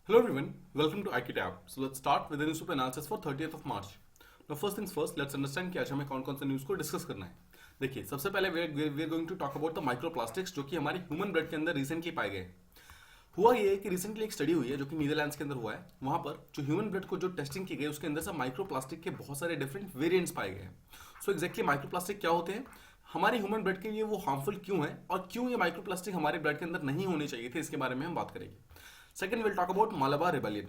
Hello everyone, welcome to IQTab. So let's start with the newspaper analysis for 30th of March. Now first things first, let's understand कि आज हमें कौन कौन से news को discuss करना है. देखिए सबसे पहले we are going to talk about the microplastics जो कि हमारी ह्यूमन ब्लड के अंदर रिसेंटली पाए गए. हुआ ये है कि रिसेंटली एक स्टडी हुई है जो कि नीदरलैंड्स के अंदर हुआ है. वहां पर जो ह्यूमन ब्लड को जो टेस्टिंग की गई उसके अंदर से माइक्रोप्लास्टिक के बहुत सारे डिफरेंट वेरिएंट्स पाए गए हैं. सो एग्जैक्टली माइक्रोप्लास्टिक क्या होते हैं, हमारे ह्यूमन ब्लड के लिए वो हार्मफुल क्यों है और क्यों ये माइक्रोप्लास्टिक हमारे ब्लड के अंदर नहीं होने चाहिए थे, इसके बारे में हम बात करेंगे. Second will talk about Malabar rebellion.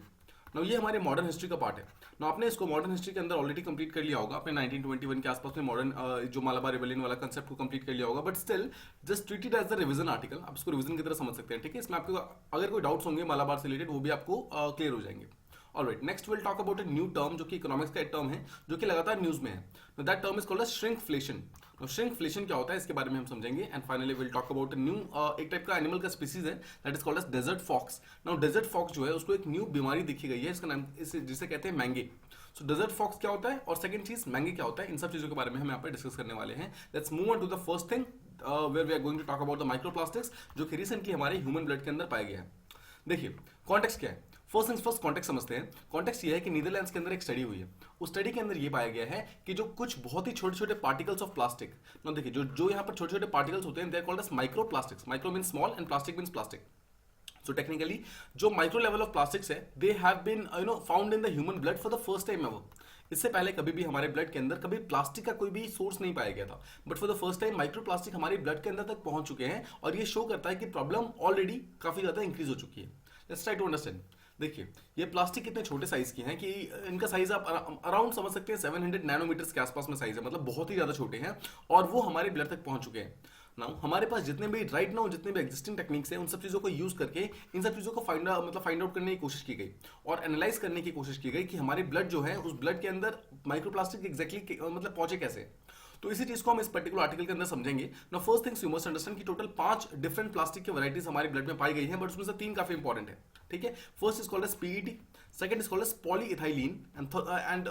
Now ये हमारे मॉडर्न हिस्ट्री का पार्ट है. नाउ आपने इसको मॉडर्न हिस्ट्री के अंदर ऑलरेडी कंप्लीट कर लिया होगा, आपने 1921 के आसपास में मॉडर्न जो मालाबार रिबेलियन वाला कंसेप्ट को कंप्लीट कर लिया होगा, but still just treat it as the revision article. आप इसको रिवीजन की तरह समझ सकते हैं. ठीक है, इसमें आपको अगर कोई डाउट्स होंगे मालाबार से रिलेटेड वो भी आपको क्लियर हो जाएंगे. Alright, next will talk about a new term जो कि इकोनॉमिक्स का एक टर्म है जो कि लगातार न्यूज में है. That term is called shrinkflation. Shrinkflation क्या होता है इसके बारे में हम समझेंगे. And finally will talk about new एक टाइप का एनिमल का स्पीसीज है that is called as desert fox. Now desert fox जो है उसको एक न्यू बीमारी दिखी गई है, इसका नाम जिसे कहते हैं मैंगे. सो डेजर्ट फॉक्स क्या होता है और सेकंड चीज मैंगे क्या होता है, इन सब चीजों के बारे में हम यहाँ पे डिस्कस करने वाले हैं. Let's move on to the first thing where we are going to talk about the microplastics जो कि रिसेंटली हमारे ह्यूमन ब्लड के अंदर पाए गए हैं. देखिए कॉन्टेक्स्ट क्या है, फर्स्ट थिंग्स फर्स्ट कॉन्टेक्स्ट समझते हैं. कॉन्टेक्स्ट ये है कि नीदरलैंड्स के अंदर एक स्टडी हुई है. उस स्टडी के अंदर ये पाया गया है कि जो कुछ बहुत ही छोटे छोटे पार्टिकल्स ऑफ प्लास्टिक, ना देखिए जो जो यहाँ पर छोटे छोटे पार्टिकल्स होते हैं they are called as microplastics. Micro means small and plastic means plastic. So technically जो माइक्रो लेवल ऑफ प्लास्टिक्स है they have been found in the human blood for the first time ever. इससे पहले कभी भी हमारे blood के अंदर कभी प्लास्टिक का कोई भी सोर्स नहीं पाया गया था, but for the first time microplastic हमारे ब्लड के अंदर तक पहुंच चुके हैं और ये शो करता है कि प्रॉब्लम ऑलरेडी काफी ज्यादा इंक्रीज हो चुकी है. Let's try to understand. देखिए ये प्लास्टिक कितने छोटे साइज की हैं कि इनका साइज आप अराउंड समझ सकते हैं 700 नैनोमीटर्स के आसपास में साइज है, मतलब बहुत ही ज्यादा छोटे हैं और वो हमारे ब्लड तक पहुंच चुके हैं. नाउ हमारे पास जितने भी राइट नाउ जितने भी एग्जिस्टिंग टेक्निक्स हैं उन सब चीजों को यूज करके इन सब चीजों को फाइंड आउट करने की कोशिश की गई और एनालाइज करने की कोशिश की गई कि हमारे ब्लड जो है उस ब्लड के अंदर माइक्रोप्लास्टिक एग्जैक्टली मतलब पहुंचे कैसे. तो इसी चीज को हम इस पर्टिकुलर आर्टिकल के अंदर समझेंगे. Now first things you must understand कि टोटल 5 डिफरेंट प्लास्टिक की वैरायटीज हमारे ब्लड में पाई गई हैं, बट उसमें से 3 काफी इंपॉर्टेंट है. ठीक है, first is called as PET, second is called as polyethylene and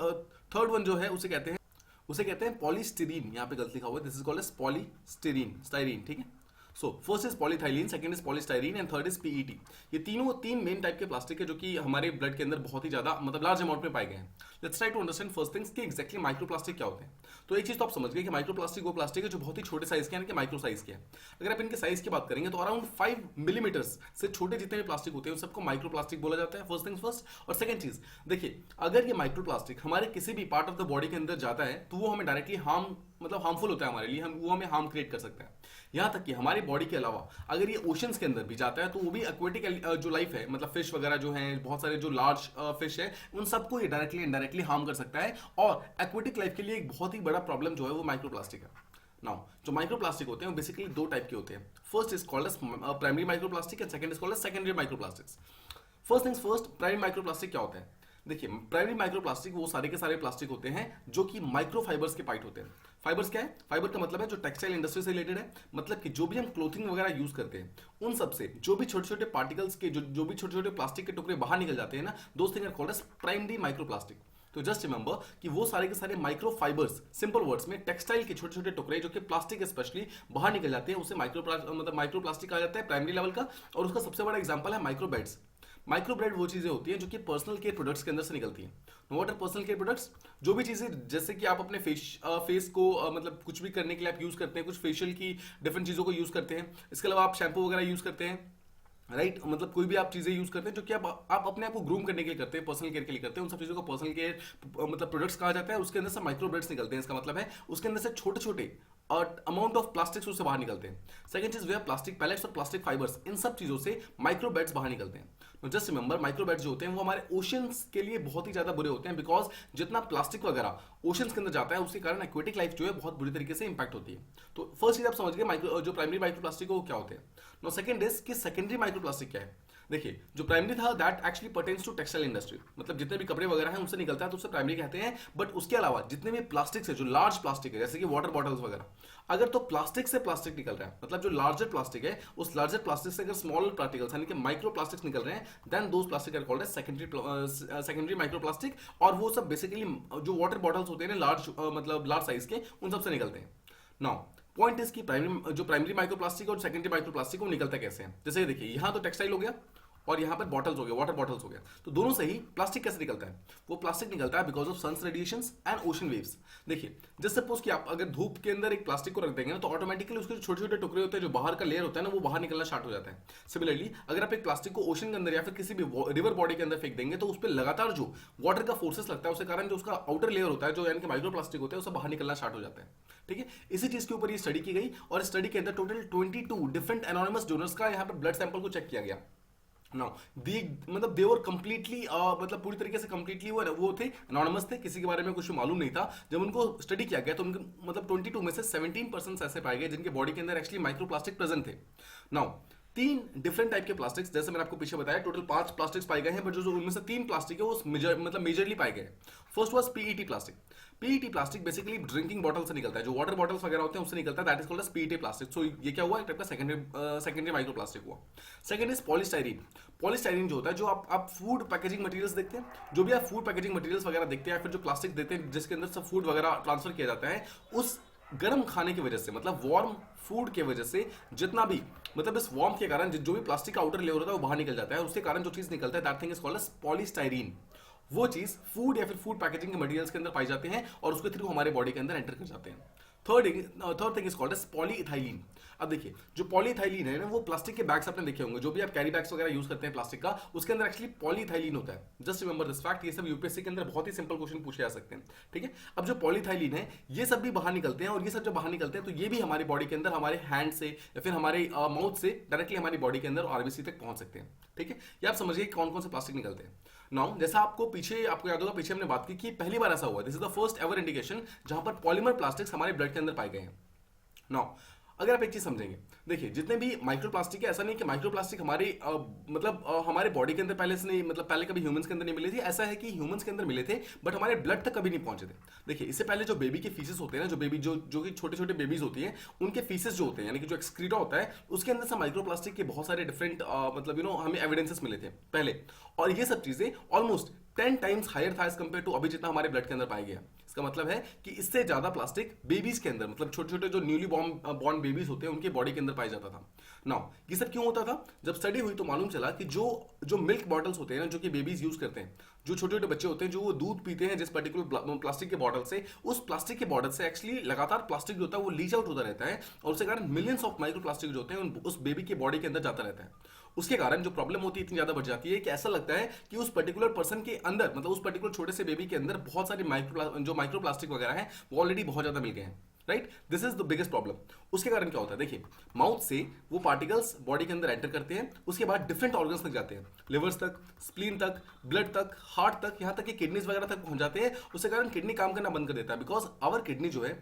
third one जो है उसे कहते हैं पॉलीस्टीरीन. यहाँ पे गलत लिखा हुआ है, this is called as polystyrene styrene. ठीक है, so first is polyethylene, second is polystyrene and third is PET. ये तीन मेन टाइप के प्लास्टिक है जो कि हमारे ब्लड के अंदर बहुत ही ज्यादा मतलब लार्ज अमाउंट में पाए गए हैं. Let's try to understand first things कि एग्जैक्टली माइक्रोप्लास्टिक क्या होते हैं. तो एक चीज तो आप समझ गए कि माइक्रोप्लास्टिक वो प्लास्टिक है जो बहुत ही छोटे साइज के हैं, माइक्रो साइज के हैं. अगर आप इनके साइज की बात करेंगे तो अराउंड 5 मिलीमीटर्स से छोटे जितने भी प्लास्टिक होते हैं उन सबको माइक्रोप्लास्टिक बोला जाता है. First things first. और सेकंड चीज देखिए, अगर ये माइक्रोप्लास्टिक हमारे किसी भी पार्ट ऑफ द बॉडी के अंदर जाता है तो वो हमें डायरेक्टली हार्मफुल होता है हमारे लिए, वो हमें हार्म क्रिएट कर सकता है. यहां तक कि हमारी बॉडी के अलावा अगर ये ओशंस के अंदर भी जाता है तो वो भी एक्वेटिक जो लाइफ है मतलब फिश वगैरह जो है, बहुत सारे जो लार्ज फिश है, उन सबको ये डायरेक्टली इनडायरेक्टली हार्म कर सकता है. और एक्वेटिक लाइफ के लिए एक बहुत ही बड़ा प्रॉब्लम जो है वो माइक्रोप्लास्टिक है. नाउ जो माइक्रोप्लास्टिक होते हैं वो बेसिकली 2 टाइप के होते हैं. First is called as primary microplastic and second is called as secondary microplastics. First things first, primary microplastic क्या होता है. देखिए प्राइमरी माइक्रोप्लास्टिक वो सारे के सारे प्लास्टिक होते हैं जो कि माइक्रोफाइबर्स के पार्ट होते हैं. फाइबर्स क्या है, फाइबर का मतलब है जो टेक्सटाइल इंडस्ट्री से रिलेटेड है, मतलब कि जो भी हम क्लोथिंग वगैरह यूज करते हैं उन सब से जो भी छोटे छोटे पार्टिकल्स के जो भी छोटे छोटे प्लास्टिक के टुकड़े बाहर निकल जाते हैं ना, those thing are called as primary microplastic. तो जस्ट रिमेंबर कि वो सारे के सारे माइक्रोफाइबर्स, सिंपल वर्ड्स में टेक्सटाइल के छोटे छोटे टुकड़े जो कि प्लास्टिक स्पेशली बाहर निकल जाते हैं, उसे माइक्रोप्लास्टिक कहा जाता है प्राइमरी लेवल का. और उसका सबसे बड़ा एग्जांपल है माइक्रोबेड्स. माइक्रोब्रेड वो चीजें होती हैं जो कि पर्सनल केयर प्रोडक्ट्स के अंदर से निकलती हैं. What are personal care products, जो भी चीजें जैसे कि आप अपने फेस को मतलब कुछ भी करने के लिए आप यूज करते हैं, कुछ फेशियल की डिफरेंट चीजों को यूज करते हैं. इसके अलावा आप शैम्पू वगैरह यूज करते हैं, राइट मतलब कोई भी आप चीजें यूज करते हैं जो कि आप अपने आप को ग्रूम करने के लिए करते हैं, पर्सनल केयर के लिए करते हैं, उन सब चीजों को पर्सनल केयर मतलब प्रोडक्ट्स कहा जाता है. उसके अंदर से माइक्रोब्रेड्स निकलते हैं, इसका मतलब है उसके अंदर से छोटे छोटे अमाउंट ऑफ प्लास्टिक्स उससे बाहर निकलते हैं. सेकंड चीज वे प्लास्टिक पैलेट्स और प्लास्टिक फाइबर्स, इन सब चीजों से माइक्रोबेड्स बाहर निकलते हैं. जस्ट रिमेंबर माइक्रोबेड्स जो होते हैं वो हमारे ओशंस के लिए बहुत ही ज्यादा बुरे होते हैं, बिकॉज जितना प्लास्टिक वगैरह ओशंस के अंदर जाता है उसके कारण एक्वेटिक लाइफ जो है बहुत बुरी तरीके से इंपैक्ट होती है. तो फर्स्ट चीज आप समझ गए जो प्राइमरी माइक्रोप्लास्टिक है वो क्या होते हैं. नो सेकंड इज कि सेकेंडरी माइक्रोप्लास्टिक क्या है. देखिए जो प्राइमरी था that actually pertains to textile industry, मतलब जितने भी कपड़े वगैरह हैं उनसे निकलता है तो उसे प्राइमरी कहते हैं. बट उसके अलावा जितने भी प्लास्टिक्स है, जो लार्ज प्लास्टिक है जैसे कि वाटर बॉटल्स वगैरह, अगर तो प्लास्टिक से प्लास्टिक निकल रहा है मतलब जो लार्जर प्लास्टिक है उस लार्जर प्लास्टिक से अगर स्मॉल पार्टिकल्स यानी कि माइक्रो प्लास्टिक्स निकल रहे हैं then those plastic are called as secondary microplastic. और वो सब बेसिकली जो वाटर बॉटल्स होते हैं ना लार्ज मतलब लार्ज साइज के, उन सब से निकलते हैं. नाउ पॉइंट इज की प्राइमरी माइक्रोप्लास्टिक और सेकेंडरी माइक्रोप्लास्टिक वो निकलता कैसे है. जैसे देखिए यहाँ तो टेक्सटाइल हो गया और यहाँ पर बॉटल्स हो गए, वाटर बॉटल्स हो गया, तो दोनों से ही प्लास्टिक कैसे निकलता है? वो प्लास्टिक निकलता है because of sun's radiations and ocean waves. देखिए जस्ट सपोज कि आप अगर धूप के अंदर एक प्लास्टिक को रख देंगे ना, तो ऑटोमेटिकली उसके जो छोटे छोटे टुकड़े होते हैं, जो बाहर का लेयर होता है ना, वो बाहर निकलना स्टार्ट हो जाता है। सिमिलरली अगर आप एक प्लास्टिक को ओशन के अंदर या फिर किसी भी रिवर बॉडी के अंदर फेंक देंगे, तो उस पर लगातार जो वाटर का फोर्सेस लगता है, उसके कारण जो उसका आउटर लेयर होता है, जो यानी कि माइक्रो प्लास्टिक होता है, उससे बाहर निकलना स्टार्ट हो जाता है। ठीक है, इसी चीज के ऊपर ये स्टडी की गई और स्टडी के अंदर टोटल 22 डिफरेंट एनोनिमस डोनर्स का यहाँ पर ब्लड सैंपल को चेक किया गया। नाउ मतलब दे वर कंप्लीटली मतलब पूरी तरीके से कंप्लीटली वो थे, एनोनिमस थे, किसी के बारे में कुछ मालूम नहीं था। जब उनको स्टडी किया गया तो उनके मतलब 22 में से 17% ऐसे पाए गए जिनके बॉडी के अंदर एक्चुअली माइक्रोप्लास्टिक प्रेजेंट थे। नाउ 3 डिफरेंट टाइप के प्लास्टिक्स, जैसे मैंने आपको पीछे बताया, टोटल 5 प्लास्टिक्स पाए गए हैं, बट जो उनमें से 3 प्लास्टिक है वो मतलब मेजरली पाए गए। First was PET plastic. PET plastic basically drinking bottle से निकलता है, जो वाटर बॉटल्स वगैरह होते हैं उससे निकलता है, that is called as PET plastic. So ये क्या हुआ, एक टाइप का सेकेंडरी माइक्रो प्लास्टिक हुआ। Second is polystyrene. पॉलीस्टाइरीन जो होता है, जो आप फूड पैकेजिंग मटेरियल्स देखते हैं, जो भी आप फूड पैकेजिंग मटेरियल्स वगैरह देखते हैं, या फिर जो प्लास्टिक देते हैं जिसके अंदर सब फूड वगैरह ट्रांसफर किया जाता है, उस गर्म खाने की वजह से, मतलब वार्म फूड के वजह से, जितना भी मतलब इस वार्म के कारण जो भी प्लास्टिक का आउटर लेयर होता है वो बाहर निकल जाता है, उसके कारण जो चीज निकलता है, that thing is called as polystyrene. वो चीज फूड या फिर फूड पैकेजिंग के मटेरियल्स के अंदर पाई जाते हैं और उसके थ्रू हमारे बॉडी के अंदर एंटर कर जाते हैं। Third thing is called as polyethylene. अब देखिए जो पॉलीइथाइलिन है ना, वो प्लास्टिक के बैग्स आपने देखे होंगे, जो भी आप कैरी बैग्स वगैरह यूज करते हैं प्लास्टिक का, उसके अंदर एक्चुअली पॉलीइथाइलिन होता है। जस्ट रिमेंबर दिस फैक्ट, ये सब यूपीएससी के अंदर बहुत ही सिंपल क्वेश्चन पूछे जा सकते हैं। ठीक है, अब जो पॉलीइथाइलिन है, ये सब भी बाहर निकलते हैं, और ये सब जब बाहर निकलते हैं तो ये भी हमारी बॉडी के अंदर हमारे हैंड से या फिर हमारे माउथ से डायरेक्टली हमारी बॉडी के अंदर आरबीसी तक पहुंच सकते हैं। ठीक है, ये आप समझिए कौन कौन से प्लास्टिक निकलते हैं। नाउ जैसा आपको याद होगा, पीछे हमने बात की कि पहली बार ऐसा हुआ, this is the first ever indication जहां पर पॉलीमर प्लास्टिक्स हमारे ब्लड के अंदर पाए गए हैं। नाउ अगर आप एक चीज समझेंगे, देखिए जितने भी माइक्रोप्लास्टिक है, ऐसा नहीं कि माइक्रोप्लास्टिक हमारे हमारे बॉडी के अंदर पहले से नहीं, मतलब पहले कभी ह्यूमंस के अंदर नहीं मिले थे। ऐसा है कि ह्यूमंस के अंदर मिले थे बट हमारे ब्लड तक कभी नहीं पहुंचे थे। देखिए इससे पहले जो बेबी के फीसेस होते हैं ना, जो बेबी जो कि छोटे छोटे बेबीज होती हैं, उनके फीसेस जो होते हैं, यानी कि जो एक्सक्रीटा होता है, उसके अंदर से माइक्रोप्लास्टिक के बहुत सारे डिफरेंट मतलब हमें एविडेंसेस मिले थे पहले, और ये सब चीजें ऑलमोस्ट 10 टाइम्स हायर था एज कंपेयर टू अभी जितना हमारे ब्लड के अंदर पाया गया। इसका मतलब है कि इससे ज्यादा प्लास्टिक बेबीज के अंदर, मतलब छोटे छोटे जो न्यूली बॉर्न बेबीज होते हैं, उनके बॉडी के अंदर पाया जाता था। नाउ ये सब क्यों होता था? जब स्टडी हुई तो मालूम चला कि जो मिल्क बॉटल्स होते हैं ना, जो कि बेबीज यूज करते हैं, जो छोटे छोटे बच्चे होते हैं, जो वो दूध पीते हैं जिस पर्टिकुलर प्लास्टिक के बॉटल से, उस प्लास्टिक के बॉटल से एक्चुअली लगातार प्लास्टिक जो होता है वो लीच आउट होता रहता है, और उसके कारण मिलियंस ऑफ माइक्रो प्लास्टिक जो होते हैं उस बेबी के बॉडी के अंदर जाता रहता है। उसके कारण जो प्रॉब्लम होती है इतनी ज्यादा बढ़ जाती है कि ऐसा लगता है कि उस पर्टिकुलर पर्सन के अंदर, मतलब उस पर्टिकुलर छोटे से बेबी के अंदर बहुत सारे माइक्रो प्लास्टिक वगैरह हैं, वो ऑलरेडी बहुत ज्यादा मिल गए हैं। Right, this is the biggest problem. उसके कारण क्या होता है, देखिए माउथ से वो पार्टिकल्स बॉडी के अंदर एंटर करते हैं, उसके बाद डिफरेंट ऑर्गन्स तक जाते हैं, लिवर्स तक, स्प्लीन तक, ब्लड तक, हार्ट तक, यहां तक कि किडनीज वगैरह तक पहुंच जाते हैं। उसके कारण किडनी काम करना बंद कर देता है, बिकॉज आवर किडनी जो है,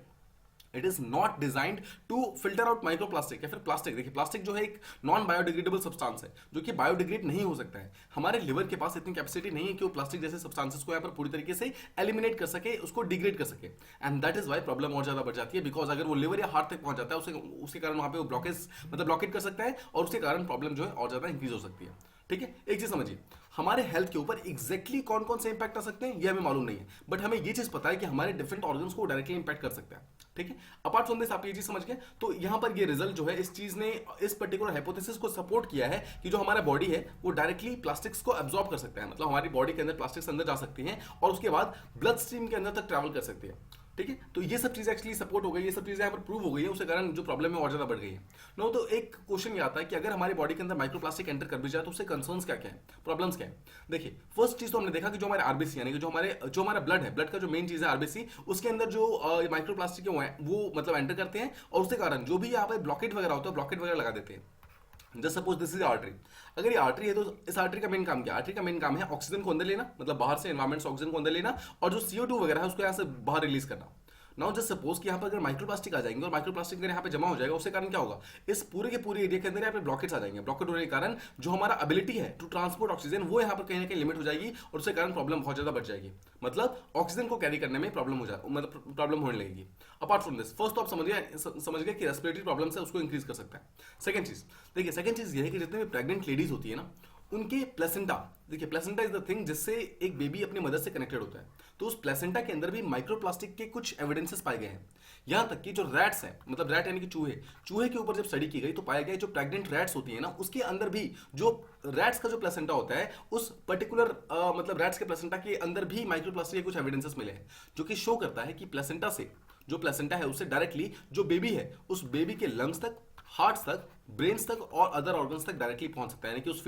it is not designed to filter out microplastic या फिर प्लास्टिक। देखिए प्लास्टिक जो है एक नॉन बायोडिग्रेडेबल सब्सटेंस है, जो कि बायोडिग्रेड नहीं हो सकता है। हमारे लिवर के पास इतनी कैपेसिटी नहीं है कि वो प्लास्टिक जैसे सब्सटेंसेस को यहाँ पर पूरी तरीके से एलिमिनेट कर सके, उसको डिग्रेड कर सके, and that is why problem और ज्यादा बढ़ जाती है। बिकॉज अगर वो लिवर या हार्ट तक पहुंच जाता है, उसके कारण वहां पे वो ब्लॉकेट कर सकता है, और उसके कारण प्रॉब्लम जो है और ज्यादा इंक्रीज हो सकती है। ठीक है, एक चीज समझिए, हमारे हेल्थ के ऊपर एग्जैक्टली कौन कौन से इंपैक्ट आ सकते हैं ये हमें मालूम नहीं है, बट हमें ये चीज पता है कि हमारे डिफरेंट ऑर्गन्स को डायरेक्टली इंपैक्ट कर सकता है। ठीक है, अपार्ट फ्रॉम दिस आप ये चीज समझ गए, तो यहां पर ये रिजल्ट जो है, इस चीज ने इस पर्टिकुलर हाइपोथेसिस को सपोर्ट किया है कि जो हमारा बॉडी है वो डायरेक्टली प्लास्टिक्स को एब्जॉर्ब कर सकता है, मतलब हमारी बॉडी के अंदर प्लास्टिक्स अंदर जा सकती हैं और उसके बाद ब्लड स्ट्रीम के अंदर तक ट्रैवल कर सकती है। ठीक है, तो ये सब चीजें एक्चुअली सपोर्ट हो गई, ये सब चीजें यहाँ पर प्रूव हो गई है, उसके कारण जो प्रॉब्लम है और ज्यादा बढ़ गई है। नो, तो एक क्वेश्चन ये आता है कि अगर हमारी बॉडी के अंदर माइक्रोप्लास्टिक एंटर कर भी जाए तो उससे कंसर्न्स क्या क्या है, प्रॉब्लम्स क्या है। देखिए फर्स्ट चीज तो हमने देखा कि जो हमारे आरबीसी, यानी कि जो हमारा ब्लड है, ब्लड का जो मेन चीज है आरबीसी, उसके अंदर जो माइक्रोप्लास्टिक है वो मतलब एंटर करते हैं, और उसके कारण जो भी यहाँ पर ब्लॉकेट वगैरह होता है, ब्लॉकेट वगैरह लगा देते हैं। Just suppose this is artery. अगर ये आर्टरी है तो इस आर्टरी का मेन काम क्या है? आर्टरी का मेन काम है ऑक्सीजन को अंदर लेना, मतलब बाहर से एनवायरमेंट से ऑक्सीजन को अंदर लेना, और जो CO2 वगैरह है उसको यहाँ से बाहर रिलीज करना। नाउ जस्ट सपोज कि यहाँ पर अगर माइक्रोप्लास्टिक आ जाएंगे और माइक्रोप्लास्टिक अगर यहाँ पे जमा हो जाएगा, उसके कारण क्या होगा, इस पूरे के पूरे एरिया के अंदर यहाँ पे ब्लॉकेट्स आ जाएंगे। ब्लॉकेट होने के कारण जो हमारा एबिलिटी है टू ट्रांसपोर्ट ऑक्सीजन, वो यहाँ पर कहीं ना कहीं लिमिट हो जाएगी, और उसके कारण प्रॉब्लम बहुत ज्यादा बढ़ जाएगी, मतलब ऑक्सीजन को कैरी करने में मतलब प्रॉब्लम होने लगेगी। अपार्ट फ्रॉम दिस, फर्स्ट तो आप समझ गए कि रेस्पिरेटरी प्रॉब्लम से उसको इंक्रीज कर सकता है। सेकंड चीज देखिए, सेकंड चीज ये है कि जितने भी प्रेग्नेंट लेडीज होती है ना, उनके प्लेसेंटा, देखिए प्लेसेंटा इज द थिंग जिससे एक बेबी अपने मदर से कनेक्टेड होता है, तो उस प्लेसेंटा के अंदर भी माइक्रोप्लास्टिक के कुछ एविडेंसेस पाए गए हैं। यहां तक कि जो रैट्स हैं, मतलब रैट यानी कि चूहे, चूहे के ऊपर जब स्टडी की गई तो पाया गया जो प्रेग्नेंट रैट्स होती है ना, उसके अंदर भी जो रैट्स का जो प्लेसेंटा होता है, उस पर्टिकुलर मतलब रैट्स के प्लेसेंटा के अंदर भी माइक्रोप्लास्टिक के कुछ एविडेंसेस मिले हैं, जो कि शो करता है कि प्लेसेंटा से, जो प्लेसेंटा है उससे डायरेक्टली जो बेबी है उस बेबी के लंग्स तक, हार्ट्स तक, ब्रेन्स तक और अदर ऑर्गन्स तक डायरेक्टली पहुंच सकता है, यानी कि उस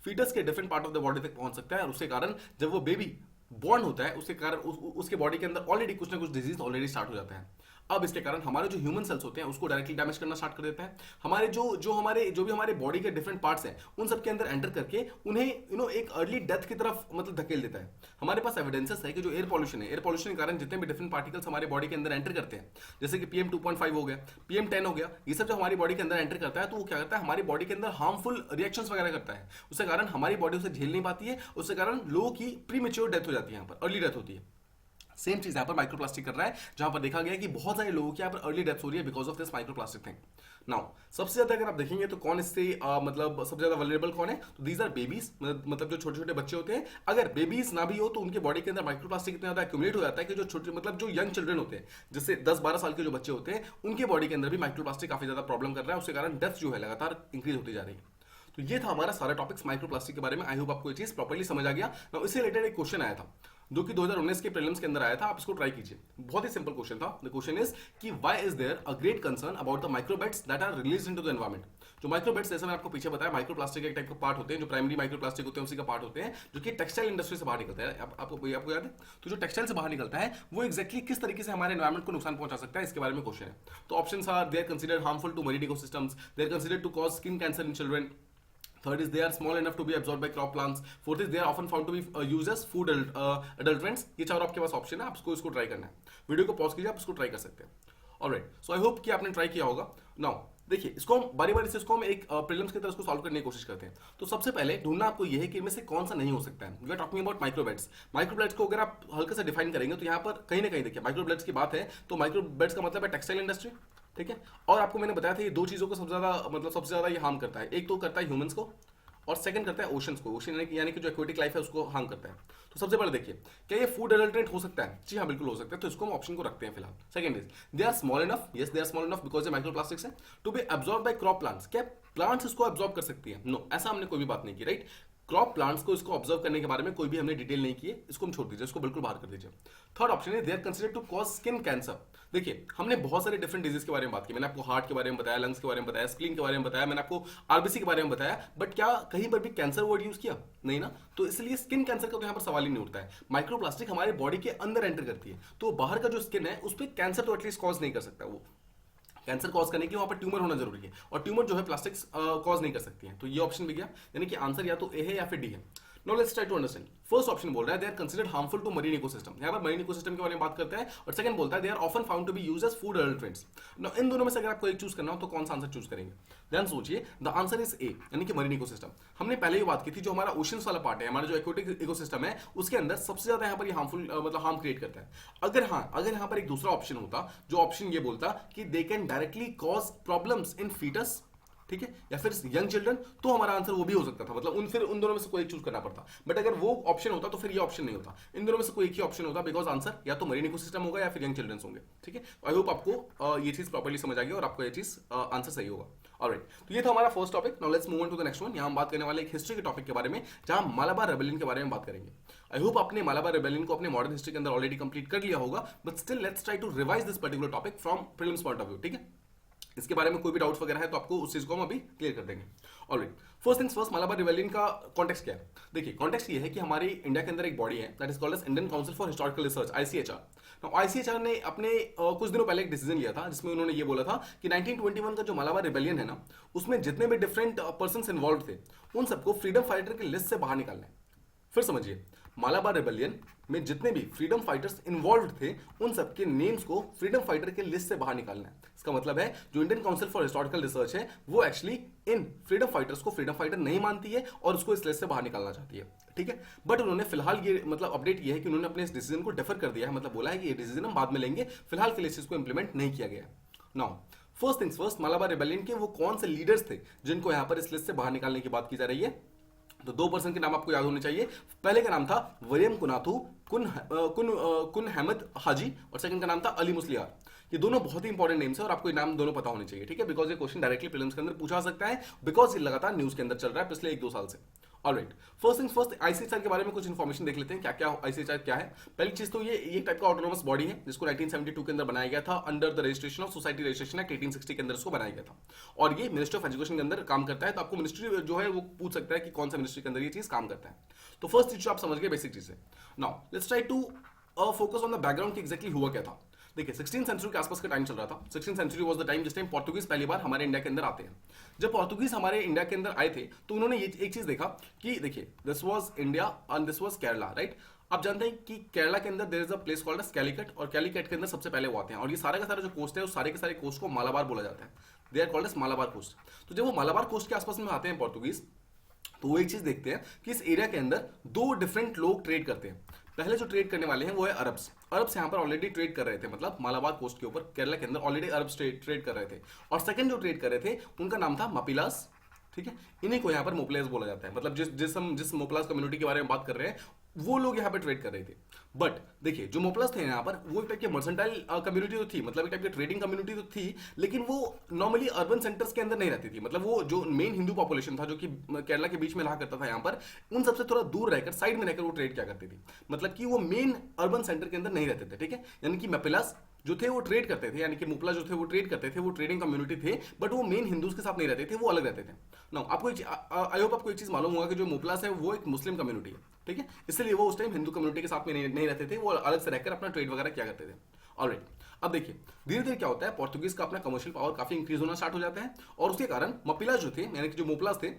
फीटस के different part of the body तक पहुंच सकता है। और उसके कारण जब वो बेबी बॉर्न होता है उसके कारण उसके बॉडी के अंदर ऑलरेडी कुछ ना कुछ डिजीज ऑलरेडी स्टार्ट हो जाता है। अब इसके कारण हमारे जो ह्यूमन सेल्स होते हैं उसको डायरेक्टली डैमेज करना स्टार्ट कर देता है। हमारे जो भी हमारे बॉडी के डिफरेंट पार्ट्स हैं उन सब के अंदर एंटर करके उन्हें एक अर्ली डेथ की तरफ मतलब धकेल देता है। हमारे पास एविडेंसेस है कि जो एयर पॉल्यूशन है, एयर पॉल्यूशन के कारण जितने भी डिफरेंट पार्टिकल्स हमारे बॉडी के अंदर एंटर करते हैं, जैसे कि PM2.5 हो गया, PM10 हो गया, ये सब जो हमारी बॉडी के अंदर एंटर करता है तो वो क्या करता है, हमारी बॉडी के अंदर हार्मफुल रिएक्शंस वगैरह करता है। उसके कारण हमारी बॉडी उसे झेल नहीं पाती है, उसके कारण लोगों की प्रीमेच्योर डेथ हो जाती है, यहाँ पर अर्ली डेथ होती है। सेम चीज यहाँ पर माइक्रोप्लास्टिक कर रहा है, जहां पर देखा गया है कि बहुत सारे लोगों की यहाँ पर अर्ली डेथ हो रही है because of this microplastic thing. Now सबसे ज्यादा अगर आप देखेंगे तो कौन इससे मतलब सबसे ज्यादा वल्नरेबल कौन है, तो दीज आर बेबीज, मतलब जो छोटे छोटे बच्चे होते हैं। अगर बेबीज ना भी हो तो उनके बॉडी के अंदर माइक्रोप्लास्टिक इतना ज्यादा एक्यूमुलेट हो जाता है कि जो छोटे मतलब जो यंग चिल्ड्रन होते हैं, जैसे 10-12 साल के जो बच्चे होते हैं, उनके बॉडी के अंदर भी माइक्रोप्लास्टिक काफी ज्यादा प्रॉब्लम कर रहा है, उसके कारण डेथ जो है लगातार इंक्रीज होती जा रही है। तो ये था हमारा सारा टॉपिक्स माइक्रोप्लास्टिक के बारे में। आई होप आपको ये चीज प्रॉपर्ली समझ आ गया। ना इससे रिलेटेड एक क्वेश्चन आया था जो कि 2019 के प्रीलिम्स के अंदर आया था, आप इसको ट्राई कीजिए। बहुत ही सिंपल क्वेश्चन था। द क्वेश्चन इज कि why is there a great concern about the microbeads that are released into the environment. जो माइक्रोबेट्स, जैसे मैंने आपको पीछे बताया, माइक्रोप्लास्टिक एक टाइप का पार्ट होते हैं, जो प्राइमरी माइक्रोप्लास्टिक होते हैं उसी का पार्ट होते हैं, जो कि टेक्सटाइल इंडस्ट्री से बाहर निकलता है। आपको याद है? तो जो टेक्सटाइल से बाहर निकलता है वो एक्जैक्टली किस तरीके से हमारे एनवायरमेंट को नुकसान पहुंचा सकता है, इसके बारे में क्वेश्चन है। तो options are they are considered harmful to marine ecosystems, they are considered to cause skin cancer in children, third is they are small enough to be absorbed by crop plants, fourth is they are often found to be used as food adulterants। ये चारों आपके पास option है, आपको इसको try करना है। Video को pause कीजिए, आप इसको ट्राई कर सकते हैं। ऑलराइट, सो आई होप कि आपने ट्राई किया होगा। नाउ देखिए, इसको हम बारी बारी से इसको हम एक प्रीलिम्स की तरह इसको सॉल्व करने की कोशिश करते हैं। तो सबसे पहले ढूंढना आपको यह है कि इनमें से कौन सा नहीं हो सकता है। We are talking about microbeads. Microbeads को अगर आप हल्के से डिफाइन करेंगे तो यहाँ पर कहीं ना कहीं देखिए माइक्रोबेट्स की बात है, तो माइक्रोबेट्स का मतलब है टेक्सटाइल इंडस्ट्री, ठीक है। और आपको मैंने बताया था ये दो चीजों को सबसे ज्यादा ये हार्म करता है। एक तो करता है ह्यूमंस को और सेकंड करता है ओशंस को। ओशन यानी कि जो एक्वेटिक लाइफ है उसको हार्म करता है। तो सबसे पहले देखिए, क्या ये फूड एडल्ट्रेंट हो सकता है? जी हाँ, बिल्कुल हो सकता है। तो इसको हम ऑप्शन को रखते हैं फिलहाल। Second is they are small enough. Yes, they are small enough because ये माइक्रोप्लास्टिक्स है to be absorb by crop plants. क्या प्लांट्स इसको एब्जॉर्ब कर सकती है? नो, ऐसा हमने कोई भी बात नहीं की, राइट। क्रॉप प्लांट्स को इसको ऑब्जर्व करने के बारे में कोई भी हमने डिटेल नहीं की है, इसको हम छोड़ दीजिए, इसको बिल्कुल बाहर कर दीजिए। थर्ड ऑप्शन है they are considered to cause skin cancer. देखिए, हमने बहुत सारे डिफरेंट डिजीज के बारे में बात की। मैंने आपको हार्ट के बारे में बताया, लंग्स के बारे में बताया, स्प्लीन के बारे में बताया, मैंने आपको आरबीसी के बारे में बताया, बट क्या कहीं पर भी कैंसर वर्ड यूज किया? नहीं ना। तो इसलिए स्किन कैंसर का तो यहाँ पर सवाल ही नहीं उठता है। माइक्रोप्लास्टिक हमारे बॉडी के अंदर एंटर करती है, तो बाहर का जो स्किन है उस पर कैंसर तो एटलीस्ट कॉज नहीं कर सकता। वो कैंसर कॉज करने के लिए वहां पर ट्यूमर होना जरूरी है, और ट्यूमर जो है प्लास्टिक्स कॉज नहीं कर सकती है। तो ये ऑप्शन भी गया, यानी कि आंसर या तो ए है या फिर डी है। Now let's try to understand. First option बोल रहा है they are considered harmful to marine ecosystem। यहाँ पर marine ecosystem के बारे में बात करते हैं। और सेकंड बोलता है they are often found to be used as food adulterants। Now इन दोनों में से अगर आपको एक चूज करना हो तो कौन सा आंसर चूज करेंगे? ध्यान सोचिए, द आंसर इज ए, यानी कि मरीन इकोसिस्टम। हमने पहले ही बात की थी, जो हमारा ओशंस वाला पार्ट है, हमारा जो एक्वेटिक इकोसिस्टम है, उसके अंदर सबसे ज्यादा यहाँ पर ये हार्मफुल मतलब हार्म क्रिएट करता है। अगर यहाँ पर एक दूसरा ऑप्शन होता, जो ऑप्शन ये बोलता कि they can directly cause problems in foetus, ठीक है, या फिर यंग चिल्ड्रन, तो हमारा आंसर वो भी हो सकता था। मतलब उन दोनों में से कोई एक चूज करना पड़ता। बट अगर वो ऑप्शन होता तो फिर ये ऑप्शन नहीं होता। इन दोनों में से कोई एक ही ऑप्शन होता, बिकॉज आंसर या तो मरीन इकोसिस्टम होगा या फिर यंग चिल्ड्रन होंगे, ठीक है। आई होप आपको ये चीज प्रॉपर्ली समझ आ गई और आपको ये चीज आंसर सही होगा। ऑलराइट, तो ये था हमारा first topic. Now let's move on to the next one. यहाँ हम बात करने वाले एक हिस्ट्री के टॉपिक के बारे में, जहां मालाबार रेबेलियन के बारे में बात करेंगे। आई होप आपने मालाबार रेबेलियन को अपने मॉडर्न हिस्ट्री के अंदर ऑलरेडी कंप्लीट कर लिया होगा, but still let's try to revise this particular topic from prelims point of view, ठीक है। इसके बारे में कोई भी डाउट्स वगैरह है तो आपको उस चीज को हम अभी क्लियर कर देंगे। Alright, first things first, Malabar rebellion का कॉन्टेक्स्ट क्या है? देखिए, कॉन्टेक्स्ट ये है कि हमारी इंडिया के अंदर एक बॉडी है that is called as Indian Council for Historical Research, ICHR। Now ICHR ने अपने कुछ दिनों पहले एक डिसीजन लिया था, जिसमें उन्होंने ये बोला था कि 1921 का जो मालाबार रिबेलियन है ना, उसमें जितने भी डिफरेंट पर्सन्स इन्वॉल्व थे, उन सबको फ्रीडम फाइटर की लिस्ट से बाहर निकालना है। फिर समझिए, मालाबार रिबेलियन में जितने भी फ्रीडम फाइटर्स इन्वॉल्व थे, उन सबके नेम्स को फ्रीडम फाइटर के लिस्ट से बाहर निकालना है। इसका मतलब है जो Indian Council for Historical research है, वो एक्चुअली इन फ्रीडम फाइटर्स को फ्रीडम फाइटर नहीं मानती है और उसको इस लिस्ट से बाहर निकालना चाहती है, ठीक है। बट उन्होंने फिलहाल ये मतलब अपडेट ये है कि उन्होंने अपने इस डिसीजन को डिफर कर दिया है, मतलब बोला है कि ये डिसीजन हम बाद में लेंगे, फिलहाल के लिए इसको इंप्लीमेंट नहीं किया गया है। Now first things first, Malabar rebellion के वो कौन से लीडर्स थे जिनको यहाँ पर इस लिस्ट से बाहर निकालने की बात की जा रही है? तो दो पर्सन के नाम आपको याद होने चाहिए। पहले का नाम था वरियम कुनाथू कुन अहमद हाजी, और सेकंड का नाम था अली मुस्लियार। ये दोनों बहुत ही इंपॉर्टेंट नेम्स है और आपको ये नाम दोनों पता होने चाहिए, ठीक है, बिकॉज ये क्वेश्चन डायरेक्टली प्रीलिम्स के अंदर पूछा सकता है, बिकॉज ये लगातार न्यूज के अंदर चल रहा है पिछले 1-2 साल से। Alright, first things first, ICHR के बारे में कुछ इन्फॉर्मेशन देख लेते हैं, क्या क्या आईसीएचआर क्या है। पहली चीज तो ये एक टाइप का ऑटोनोमस बॉडी है जिसको 1972 के अंदर बनाया गया था under the registration of society registration act 1860 के अंदर इसको बनाया गया था, और ये मिनिस्ट्री ऑफ एजुकेशन के अंदर काम करता है। तो आपको मिनिस्ट्री जो है वो पूछ सकता है कि कौन सा मिनिस्ट्री के अंदर ये चीज काम करता है। तो फर्स्ट चीज जो आप समझ गए बेसिक चीज है। Now let's try to focus on the background कि एग्जैक्टली हुआ क्या था। देखिए 16th सेंचुरी के आसपास का टाइम चल रहा था। 16th century was the time जिस टाइम पोर्तुगीज पहली बार हमारे इंडिया के अंदर आते हैं। जब पोर्तुगीज हमारे इंडिया के अंदर आए थे तो उन्होंने ये एक चीज देखा कि देखिए this was India and this was Kerala, right. आप जानते हैं कि केरला के अंदर there is a place called as Calicut, और कैलीकट के अंदर सबसे पहले वो आते हैं, और ये सारा का सारा जो कोस्ट है उस सारे के सारे कोस्ट को मालाबार बोला जाता है। They are called as Malabar coast. तो जब वो मालाबार कोस्ट के आसपास में आते हैं पोर्तुगीज, तो वो एक चीज देखते हैं कि इस एरिया के अंदर दो डिफरेंट लोग ट्रेड करते हैं। पहले जो ट्रेड करने वाले हैं वो है अरब्स। अरब्स यहाँ पर ऑलरेडी ट्रेड कर रहे थे, मतलब मालाबार कोस्ट के ऊपर केरला के अंदर ऑलरेडी अरब्स ट्रेड कर रहे थे। और सेकंड जो ट्रेड कर रहे थे उनका नाम था मपिलास, ठीक है। इन्हीं को यहाँ पर मोपलेस बोला जाता है, मतलब जिस मोपलास कम्युनिटी के बारे में बात कर रहे हैं वो लोग यहाँ पे ट्रेड कर रहे थे। बट देखिए जो मोपलास थे यहाँ पर वो एक टाइप की मर्सेंटाइल कम्युनिटी तो थी, मतलब एक टाइप की ट्रेडिंग कम्युनिटी तो थी, लेकिन वो नॉर्मली अर्बन सेंटर्स के अंदर नहीं रहती थी। मतलब वो जो मेन हिंदू पॉपुलेशन था जो कि केरला के बीच में रहा करता था यहाँ पर, उन सबसे थोड़ा दूर रहकर साइड में रहकर वो ट्रेड क्या करती थी, मतलब कि वो मेन अर्बन सेंटर के अंदर नहीं रहते थे, ठीक है। यानी कि मपिलास जो थे वो ट्रेड करते थे, यानी कि मुपला जो थे वो ट्रेड करते थे, वो ट्रेडिंग कम्युनिटी थे, बट वो मेन हिंदूज के साथ नहीं रहते थे, वो अलग रहते थे। नाउ आपको आई होप आपको एक चीज मालूम होगा कि जो मुपलास है वो एक मुस्लिम कम्युनिटी है, ठीक है, इसलिए वो उस टाइम हिंदू कम्युनिटी के साथ में नहीं रहते थे, वो अलग से रहकर अपना ट्रेड वगैरह क्या करते थे। ऑलराइट, अब देखिए धीरे धीरे क्या होता है, पोर्तुगीज का अपना कमर्शियल पावर काफी इंक्रीज होना स्टार्ट हो जाता है, और उसके कारण मपिलास जो थे यानी कि जो मोपलास थे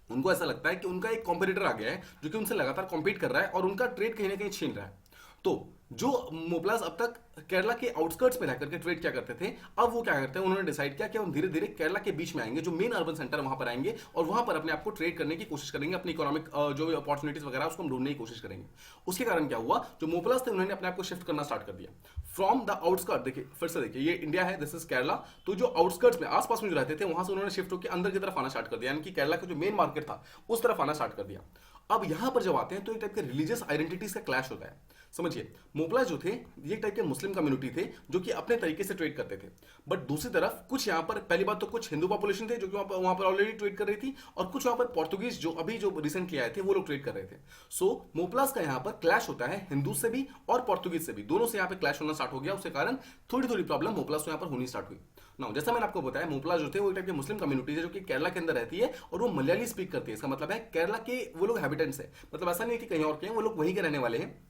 उनको ऐसा लगता है कि उनका एक कॉम्पिटिटर आ गया है जो कि उनसे लगातार कॉम्पीट कर रहा है और उनका ट्रेड कहीं ना कहीं छीन रहा है। तो जो मोपलास अब तक केरला के आउटस्कर्ट्स में रहकर के ट्रेड क्या करते थे, अब वो क्या करते हैं, उन्होंने डिसाइड किया कि हम धीरे धीरे केरला के बीच में आएंगे, जो मेन अर्बन सेंटर वहां पर आएंगे और वहां पर अपने आप को ट्रेड करने की कोशिश करेंगे, अपनी इकोनॉमिक जो अपॉर्चुनिटीज वगैरह उसको हम ढूंढने की कोशिश करेंगे। उसके कारण क्या हुआ, जो मोपलास थे उन्होंने अपने आप को शिफ्ट करना स्टार्ट कर दिया फ्रॉम द आउटस्कर्ट। देखिए फिर से देखिए, ये इंडिया है, दिस इज केरला, तो जो आउटस्कर्ट्स में आसपास में जो रहते थे वहां से उन्होंने शिफ्ट होकर अंदर की तरफ आना स्टार्ट कर दिया, यानी कि केरला का जो मेन मार्केट था उस तरफ आना स्टार्ट कर दिया। अब यहां पर जब आते हैं तो एक टाइप के रिलीजियस आइडेंटिटीज का क्लैश होता है। समझिए मोपला जो थे ये टाइप के मुस्लिम कम्युनिटी थे जो कि अपने तरीके से ट्रेड करते थे, बट दूसरी तरफ कुछ यहाँ पर पहली बात तो कुछ हिंदू पॉपुलेशन थे जो कि वहां पर ऑलरेडी ट्रेड कर रही थी, और कुछ वहां पर पोर्तुगीज जो अभी जो रिसेंटली आए थे वो लोग ट्रेड कर रहे थे। सो मोपलास का यहाँ पर क्लैश होता है हिंदू से भी और पोर्तुगीज से भी, दोनों से यहाँ पे क्लैश होना स्टार्ट हो गया। उसके कारण थोड़ी थोड़ी प्रॉब्लम मोपलास को यहाँ पर होनी स्टार्ट हुई। नाउ जैसा मैंने आपको बताया मोपला जो थे वो एक टाइप के मुस्लिम कम्युनिटी है जो कि केरला के अंदर रहती है और वो मलयाली स्पीक करती है। इसका मतलब है केरला के वो लोग हैबिटेंट्स है, मतलब ऐसा नहीं कि कहीं और के हैं, वो लोग वहीं के रहने वाले हैं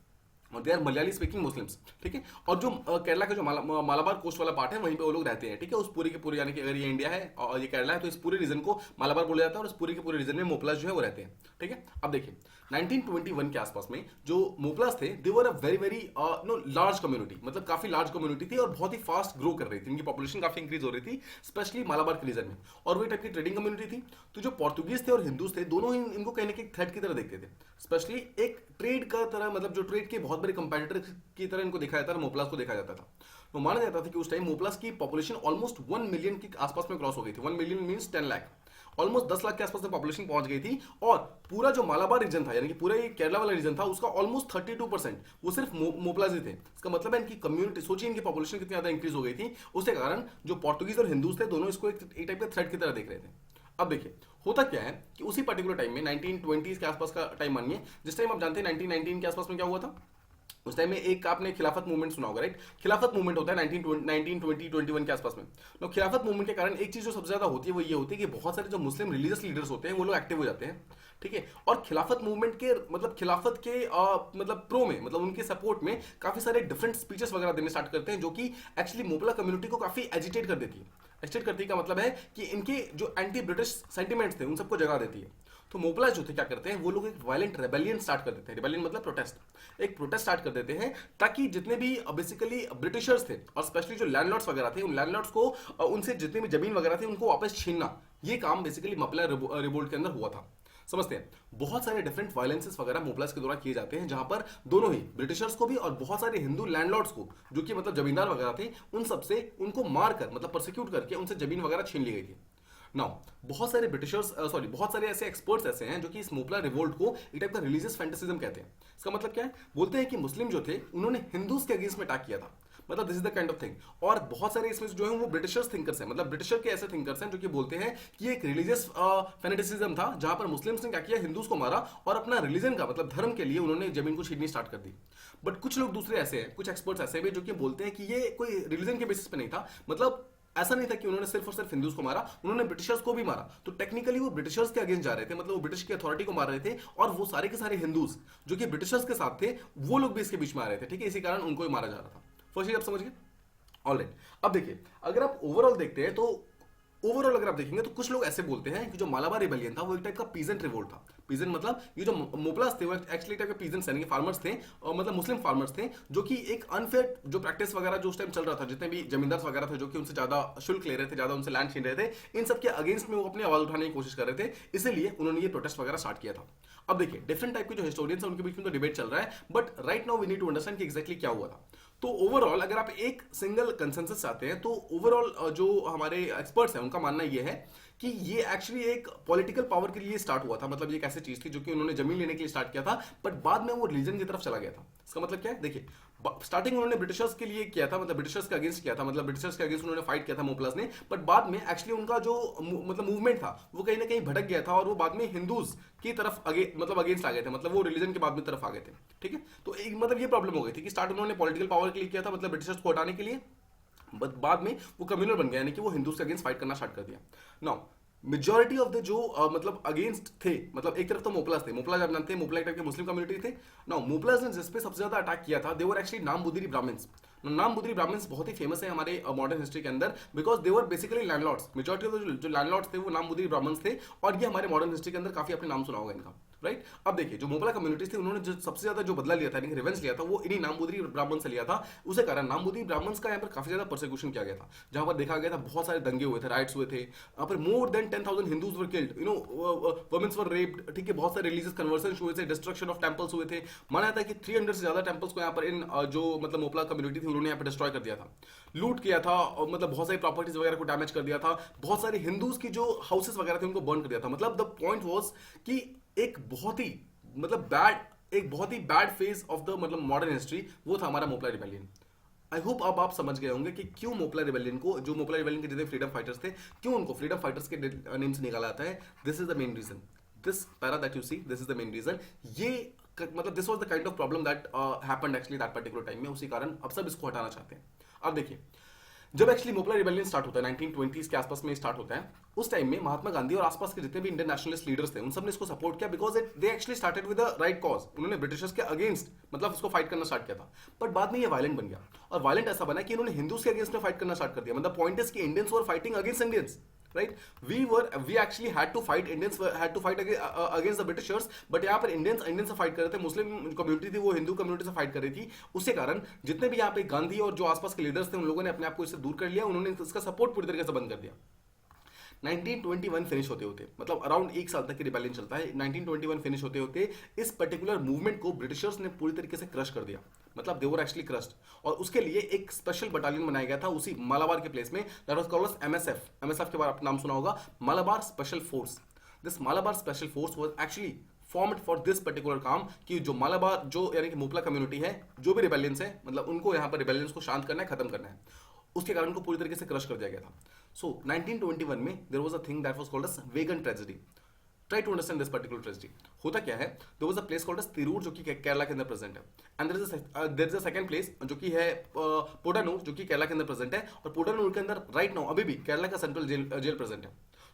और they are Malayali speaking Muslims, ठीक है। और जो केरला का जो मालाबार कोस्ट वाला पार्ट है वहीं पे वो लोग रहते हैं, ठीक है। उस पूरी के पूरे यानी कि अगर ये इंडिया है और ये केरला है तो इस पूरे रीजन को मालाबार बोला जाता है और इस पूरे के पूरे रीजन में मोपलास जो है वो रहते हैं, ठीक है। अब देखिए 1921 के आसपास में जो मोपलास थे they were a very very no large community, मतलब काफी लार्ज कम्युनिटी थी और बहुत ही फास्ट ग्रो कर रही थी, इनकी पॉपुलेशन काफी इंक्रीज हो रही थी स्पेशली मालाबार के रीजन में, और वो टाइप की ट्रेडिंग कम्युनिटी थी। तो जो पोर्तुगीज थे और हिंदूज थे दोनों ही इनको कहीं ना कहीं थ्रेट की तरह देखते थे, स्पेशली एक ट्रेड का तरह, मतलब जो ट्रेड के बहुत बड़े कंपेटिटर की तरह इनको देखा जाता था, मोपलास को देखा जाता था। तो माना जाता था कि उस टाइम मोपलास की पॉपुलेशन ऑलमोस्ट 1 मिलियन के आसपास में क्रॉस हो गई थी। 1 million means 10 lakh, almost 10 lakh के आसपास में पॉपुलेशन पहुंच गई थी। और पूरा जो मालाबार रीजन था यानी कि पूरा ये केरला वाला रीजन था उसका ऑलमोस्ट 32% वो सिर्फ मोपलास ही थे। इसका मतलब है इनकी कम्युनिटी, सोचिए इनकी पॉपुलेशन कितनी ज्यादा इंक्रीज हो गई थी, उसके कारण जो पोर्तुगीज और हिंदूज थे दोनों इसको एक टाइप के थ्रेट की तरह देख रहे थे। अब देखिए होता क्या है कि उसी पर्टिकुलर टाइम में 1920s के आसपास का टाइम मानिए, जिस टाइम आप जानते हैं 1919 के आसपास में क्या हुआ था, उस टाइम में एक आपने खिलाफत मूवमेंट सुना होगा, राइट। खिलाफत मूवमेंट होता है 1920-21 के आसपास में। तो खिलाफत मूवमेंट के कारण एक चीज जो सबसे ज्यादा होती है वो ये होती है कि बहुत सारे जो मुस्लिम रिलीजियस लीडर्स होते हैं वो लोग एक्टिव हो जाते हैं, ठीक है। और खिलाफत मूवमेंट के मतलब खिलाफत के मतलब प्रो में, मतलब उनके सपोर्ट में काफी सारे डिफरेंट स्पीचेस वगैरह देने स्टार्ट करते हैं जो कि एक्चुअली मोपला कम्युनिटी को काफी एजिटेट कर देती है। एजिटेट करती का मतलब है कि इनके जो एंटी ब्रिटिश सेंटिमेंट्स थे उन सबको जगा देती है। तो मोपला जो थे क्या करते हैं, वो लोग एक वायलेंट रेबेलियन स्टार्ट कर देते हैं। रेबेलियन मतलब प्रोटेस्ट, एक प्रोटेस्ट स्टार्ट कर देते हैं ताकि जितने भी बेसिकली ब्रिटिशर्स थे और स्पेशली जो लैंडलॉर्ड्स वगैरह थे उन लैंडलॉर्ड्स को उनसे जितनी भी जमीन वगैरह थी उनको वापस छीनना, ये काम बेसिकली मोपला रिवोल्ट के अंदर हुआ था। समझते हैं बहुत सारे डिफरेंट वायलेंसेस वगैरह मोपलास के द्वारा किए जाते हैं जहां पर दोनों ही ब्रिटिशर्स को भी और बहुत सारे हिंदू लैंडलॉर्ड्स को जो कि मतलब जमींदार वगैरह थे उन सबसे उनको मार कर मतलब प्रोसिक्यूट करके उनसे जमीन वगैरह छीन ली गई थी। नाउ बहुत सारे ब्रिटिशर्स बहुत सारे ऐसे एक्सपर्ट्स ऐसे हैं जो कि इस मोपला रिवोल्ट को एक टाइप का रिलीजियस फैंटेसिज्म कहते हैं। इसका मतलब क्या है? बोलते हैं कि मुस्लिम जो थे उन्होंने हिंदूज के अगेंस्ट में अटैक किया था, मतलब this is the kind of thing. और बहुत सारे इसमें जो है वो ब्रिटिशर्स थिंकर्स हैं, मतलब ब्रिटिशर के ऐसे थिंकर्स हैं जो कि बोलते हैं कि ये एक रिलीजियस फैनेटिसिज्म था जहां पर मुस्लिम्स ने क्या किया, हिंदूज को मारा और अपना रिलीजन का मतलब धर्म के लिए उन्होंने जमीन को छीननी स्टार्ट कर दी। बट कुछ लोग दूसरे ऐसे हैं, कुछ एक्सपर्ट्स ऐसे भी जो कि बोलते हैं कि ये कोई रिलीजन के बेसिस पे नहीं था, मतलब ऐसा नहीं था कि उन्होंने सिर्फ और सिर्फ हिंदूज को मारा, उन्होंने ब्रिटिशर्स को भी मारा। तो टेक्निकली वो ब्रिटिशर्स के अगेंस्ट जा रहे थे, मतलब वो ब्रिटिश की अथॉरिटी को मार रहे थे, और वो सारे के सारे हिंदूज जो कि ब्रिटिशर्स के साथ थे वो लोग भी इसके बीच में आ रहे थे, ठीक है, इसी कारण उनको ही मारा जा रहा था। फर्स्ट चीज आप समझ गए? ऑलराइट, अब देखिए अगर आप ओवरऑल देखते हैं तो ओवरऑल अगर आप देखेंगे तो कुछ लोग ऐसे बोलते हैं कि जो मालाबार रिबेलियन था वो एक टाइप का पीजेंट रिवोल्ट था। पीजेंट मतलब ये जो मोपलास थे वो एक्चुअली टाइप के पीजेंट्स यानी कि फार्मर्स थे, और मतलब मुस्लिम फार्मर्स थे जो कि एक अनफेयर जो प्रैक्टिस वगैरह जो उस टाइम चल रहा था, जितने भी जमींदार वगैरह थे जो कि उनसे ज्यादा शुल्क ले रहे थे, ज्यादा उनसे लैंड छीन रहे थे, इन सब के अगेंस्ट में वो अपनी आवाज उठाने की कोशिश कर रहे थे, इसीलिए उन्होंने ये प्रोटेस्ट वगैरह स्टार्ट किया था। अब देखिए डिफरेंट टाइप के जो हिस्टोरियंस हैं उनके बीच में तो डिबेट चल रहा है, but right now we need to understand कि एग्जैक्टली क्या हुआ था। तो ओवरऑल अगर आप एक सिंगल कंसेंसस चाहते हैं तो ओवरऑल जो हमारे एक्सपर्ट्स हैं उनका मानना यह है कि ये एक्चुअली एक पॉलिटिकल पावर के लिए स्टार्ट हुआ था, मतलब ये एक ऐसी चीज थी जो कि उन्होंने जमीन लेने के लिए स्टार्ट किया था, बट बाद में वो रिलीजन की तरफ चला गया था। इसका मतलब क्या है? देखिए स्टार्टिंग उन्होंने ब्रिटिशर्स के लिए किया था, मतलब ब्रिटिशर्स के अगेंस्ट किया था, मतलब ब्रिटिशर्स के अगेंस्ट उन्होंने फाइट किया था मोपलास ने, बट बाद में एक्चुअली उनका जो मतलब मूवमेंट था वो कहीं ना कहीं भटक गया था और वो बाद में हिंदूज की तरफ मतलब अगेंस्ट आ गए थे, मतलब वो रिलीजन के बाद में तरफ आ गए थे, ठीक है। तो एक मतलब ये प्रॉब्लम हो गई थी कि स्टार्ट उन्होंने पॉलिटिकल पावर के लिए किया था, मतलब ब्रिटिशर्स को हटाने के लिए, बट बाद में वो कम्युनल बन गया, यानी कि वो हिंदूज के अगेंस्ट फाइट करना स्टार्ट कर दिया। नाउ मेजॉरिटी ऑफ द जो मतलब अगेंस्ट थे, मतलब एक तरफ तो मोपलास थे, मोपला जब जानते हैं मोपला एक टाइप के मुस्लिम कम्युनिटी थे। नाउ मोपलास ने जिस पे सबसे ज्यादा अटैक किया था दे वर एक्चुअली नाम बुदिरी ब्राह्मण्स। नाम बुदिरी ब्राह्मण्स बहुत ही फेमस है हमारे मॉडर्न हिस्ट्री के अंदर, because they were basically landlords. Majority of जो लैंडलॉर्ड्स थे वो नाम बुदिरी ब्राह्मण्स थे, और ये हमारे मॉडर्न हिस्ट्री के अंदर काफी आपने नाम सुना होगा इनका, राइट। अब देखिए जो मोपला कम्युनिटीज थी उन्होंने जो सबसे ज्यादा जो बदला लिया था, रिवेंज लिया था, वो इन्हीं नामबुदरी ब्राह्मण से लिया था। उसे कारण नामबुदरी ब्राह्मण्स का यहाँ पर काफी ज्यादा परसिक्यूशन किया गया था, जहां पर देखा गया था बहुत सारे दंगे हुए थे, राइट्स हुए थे, यहाँ पर more than 10,000 Hindus were killed, you know, womens were raped, ठीक है, बहुत सारे रिलीजियस कन्वर्सन हुए थे, डिस्ट्रक्शन ऑफ टेंपल्स हुए थे। माना जाता है कि 300 से ज्यादा टेंपल्स को यहाँ पर इन जो मतलब मोपला कम्युनिटी थी उन्होंने यहाँ पर डिस्ट्रॉय कर दिया था, लूट किया था, और मतलब बहुत सारी प्रॉपर्टीज वगैरह को डैमेज कर दिया था, बहुत सारे हिंदूज की जो हाउसेस वगैरह थे उनको बर्न कर दिया था। मतलब द पॉइंट वाज कि एक बहुत ही बहुत ही बैड फेज ऑफ द मतलब मॉडर्न हिस्ट्री वो था हमारा मोपला रिबेलियन। आई होप अब आप समझ गए होंगे कि क्यों मोपला रिबेलियन को, जो मोपला रिबेलियन के जितने फ्रीडम फाइटर्स थे, क्यों उनको फ्रीडम फाइटर्स के नेम से निकाला जाता है। This is the main reason, this para that you see, this is the main reason. ये मतलब this was the kind of problem that happened actually that particular time में, उसी कारण अब सब इसको हटाना चाहते हैं। अब देखिए जब एक्चुअली मोपला रिबेलियन स्टार्ट होता है 1920s के आसपास में स्टार्ट होता है, उस टाइम में महात्मा गांधी और आसपास के जितने भी इंडियन नेशनलिस्ट लीडर्स थे उन सब ने इसको सपोर्ट किया, because they actually started with the right cause. उन्होंने ब्रिटिशर्स के अगेंस्ट मतलब इसको फाइट करना स्टार्ट किया था, बट बाद में ये वायलेंट बन गया, और वायलेंट ऐसा बना कि इन्होंने हिंदूज के अगेंस्ट में फाइट करना स्टार्ट कर दिया। मतलब पॉइंट इज कि Indians were fighting against Indians, right? We actually had to fight, Indians had to fight against the Britishers, but यहाँ पर इंडियंस से फाइट कर रहे थे, मुस्लिम कम्युनिटी थी वो हिंदू कम्युनिटी से फाइट कर रही थी। उसके कारण जितने भी यहाँ पे गांधी और जो आसपास के लीडर्स थे उन लोगों ने अपने आप को इससे दूर कर लिया, उन्होंने इसका सपोर्ट पूरी तरीके से बंद कर दिया। 1921 फिनिश होते होते, मतलब अराउंड एक साल तक की रिबेलियन चलता है, 1921 फिनिश होते होते इस पर्टिकुलर मूवमेंट को ब्रिटिशर्स ने पूरी तरीके से क्रश कर दिया, मतलब दे वर एक्चुअली क्रश्ड। और उसके लिए एक स्पेशल बटालियन बनाया गया था उसी मालाबार के प्लेस में, that was called as MSF. MSF के बारे में आपने नाम सुना होगा, Malabar special force. This Malabar special force was actually formed for this particular काम, कि जो मालाबार जो यानी कि मोपला कम्युनिटी है, जो भी रिबेलियंस है, मतलब उनको यहाँ पर रिबेलियंस को शांत करना है, खत्म करना है, उसके कारण उनको पूरी तरीके से क्रश कर दिया गया था। सो 1921 में there was a thing that was called as wagon tragedy. Try to understand this particular tragedy. होता क्या है, there was a place called as Tirur जो कि केरला के अंदर प्रेजेंट है, and there is a second place जो कि है पोडानूर जो कि केरला के अंदर प्रेजेंट है, और पोडानूर के अंदर राइट नाउ अभी भी केरला का सेंट्रल जेल प्रेजेंट है।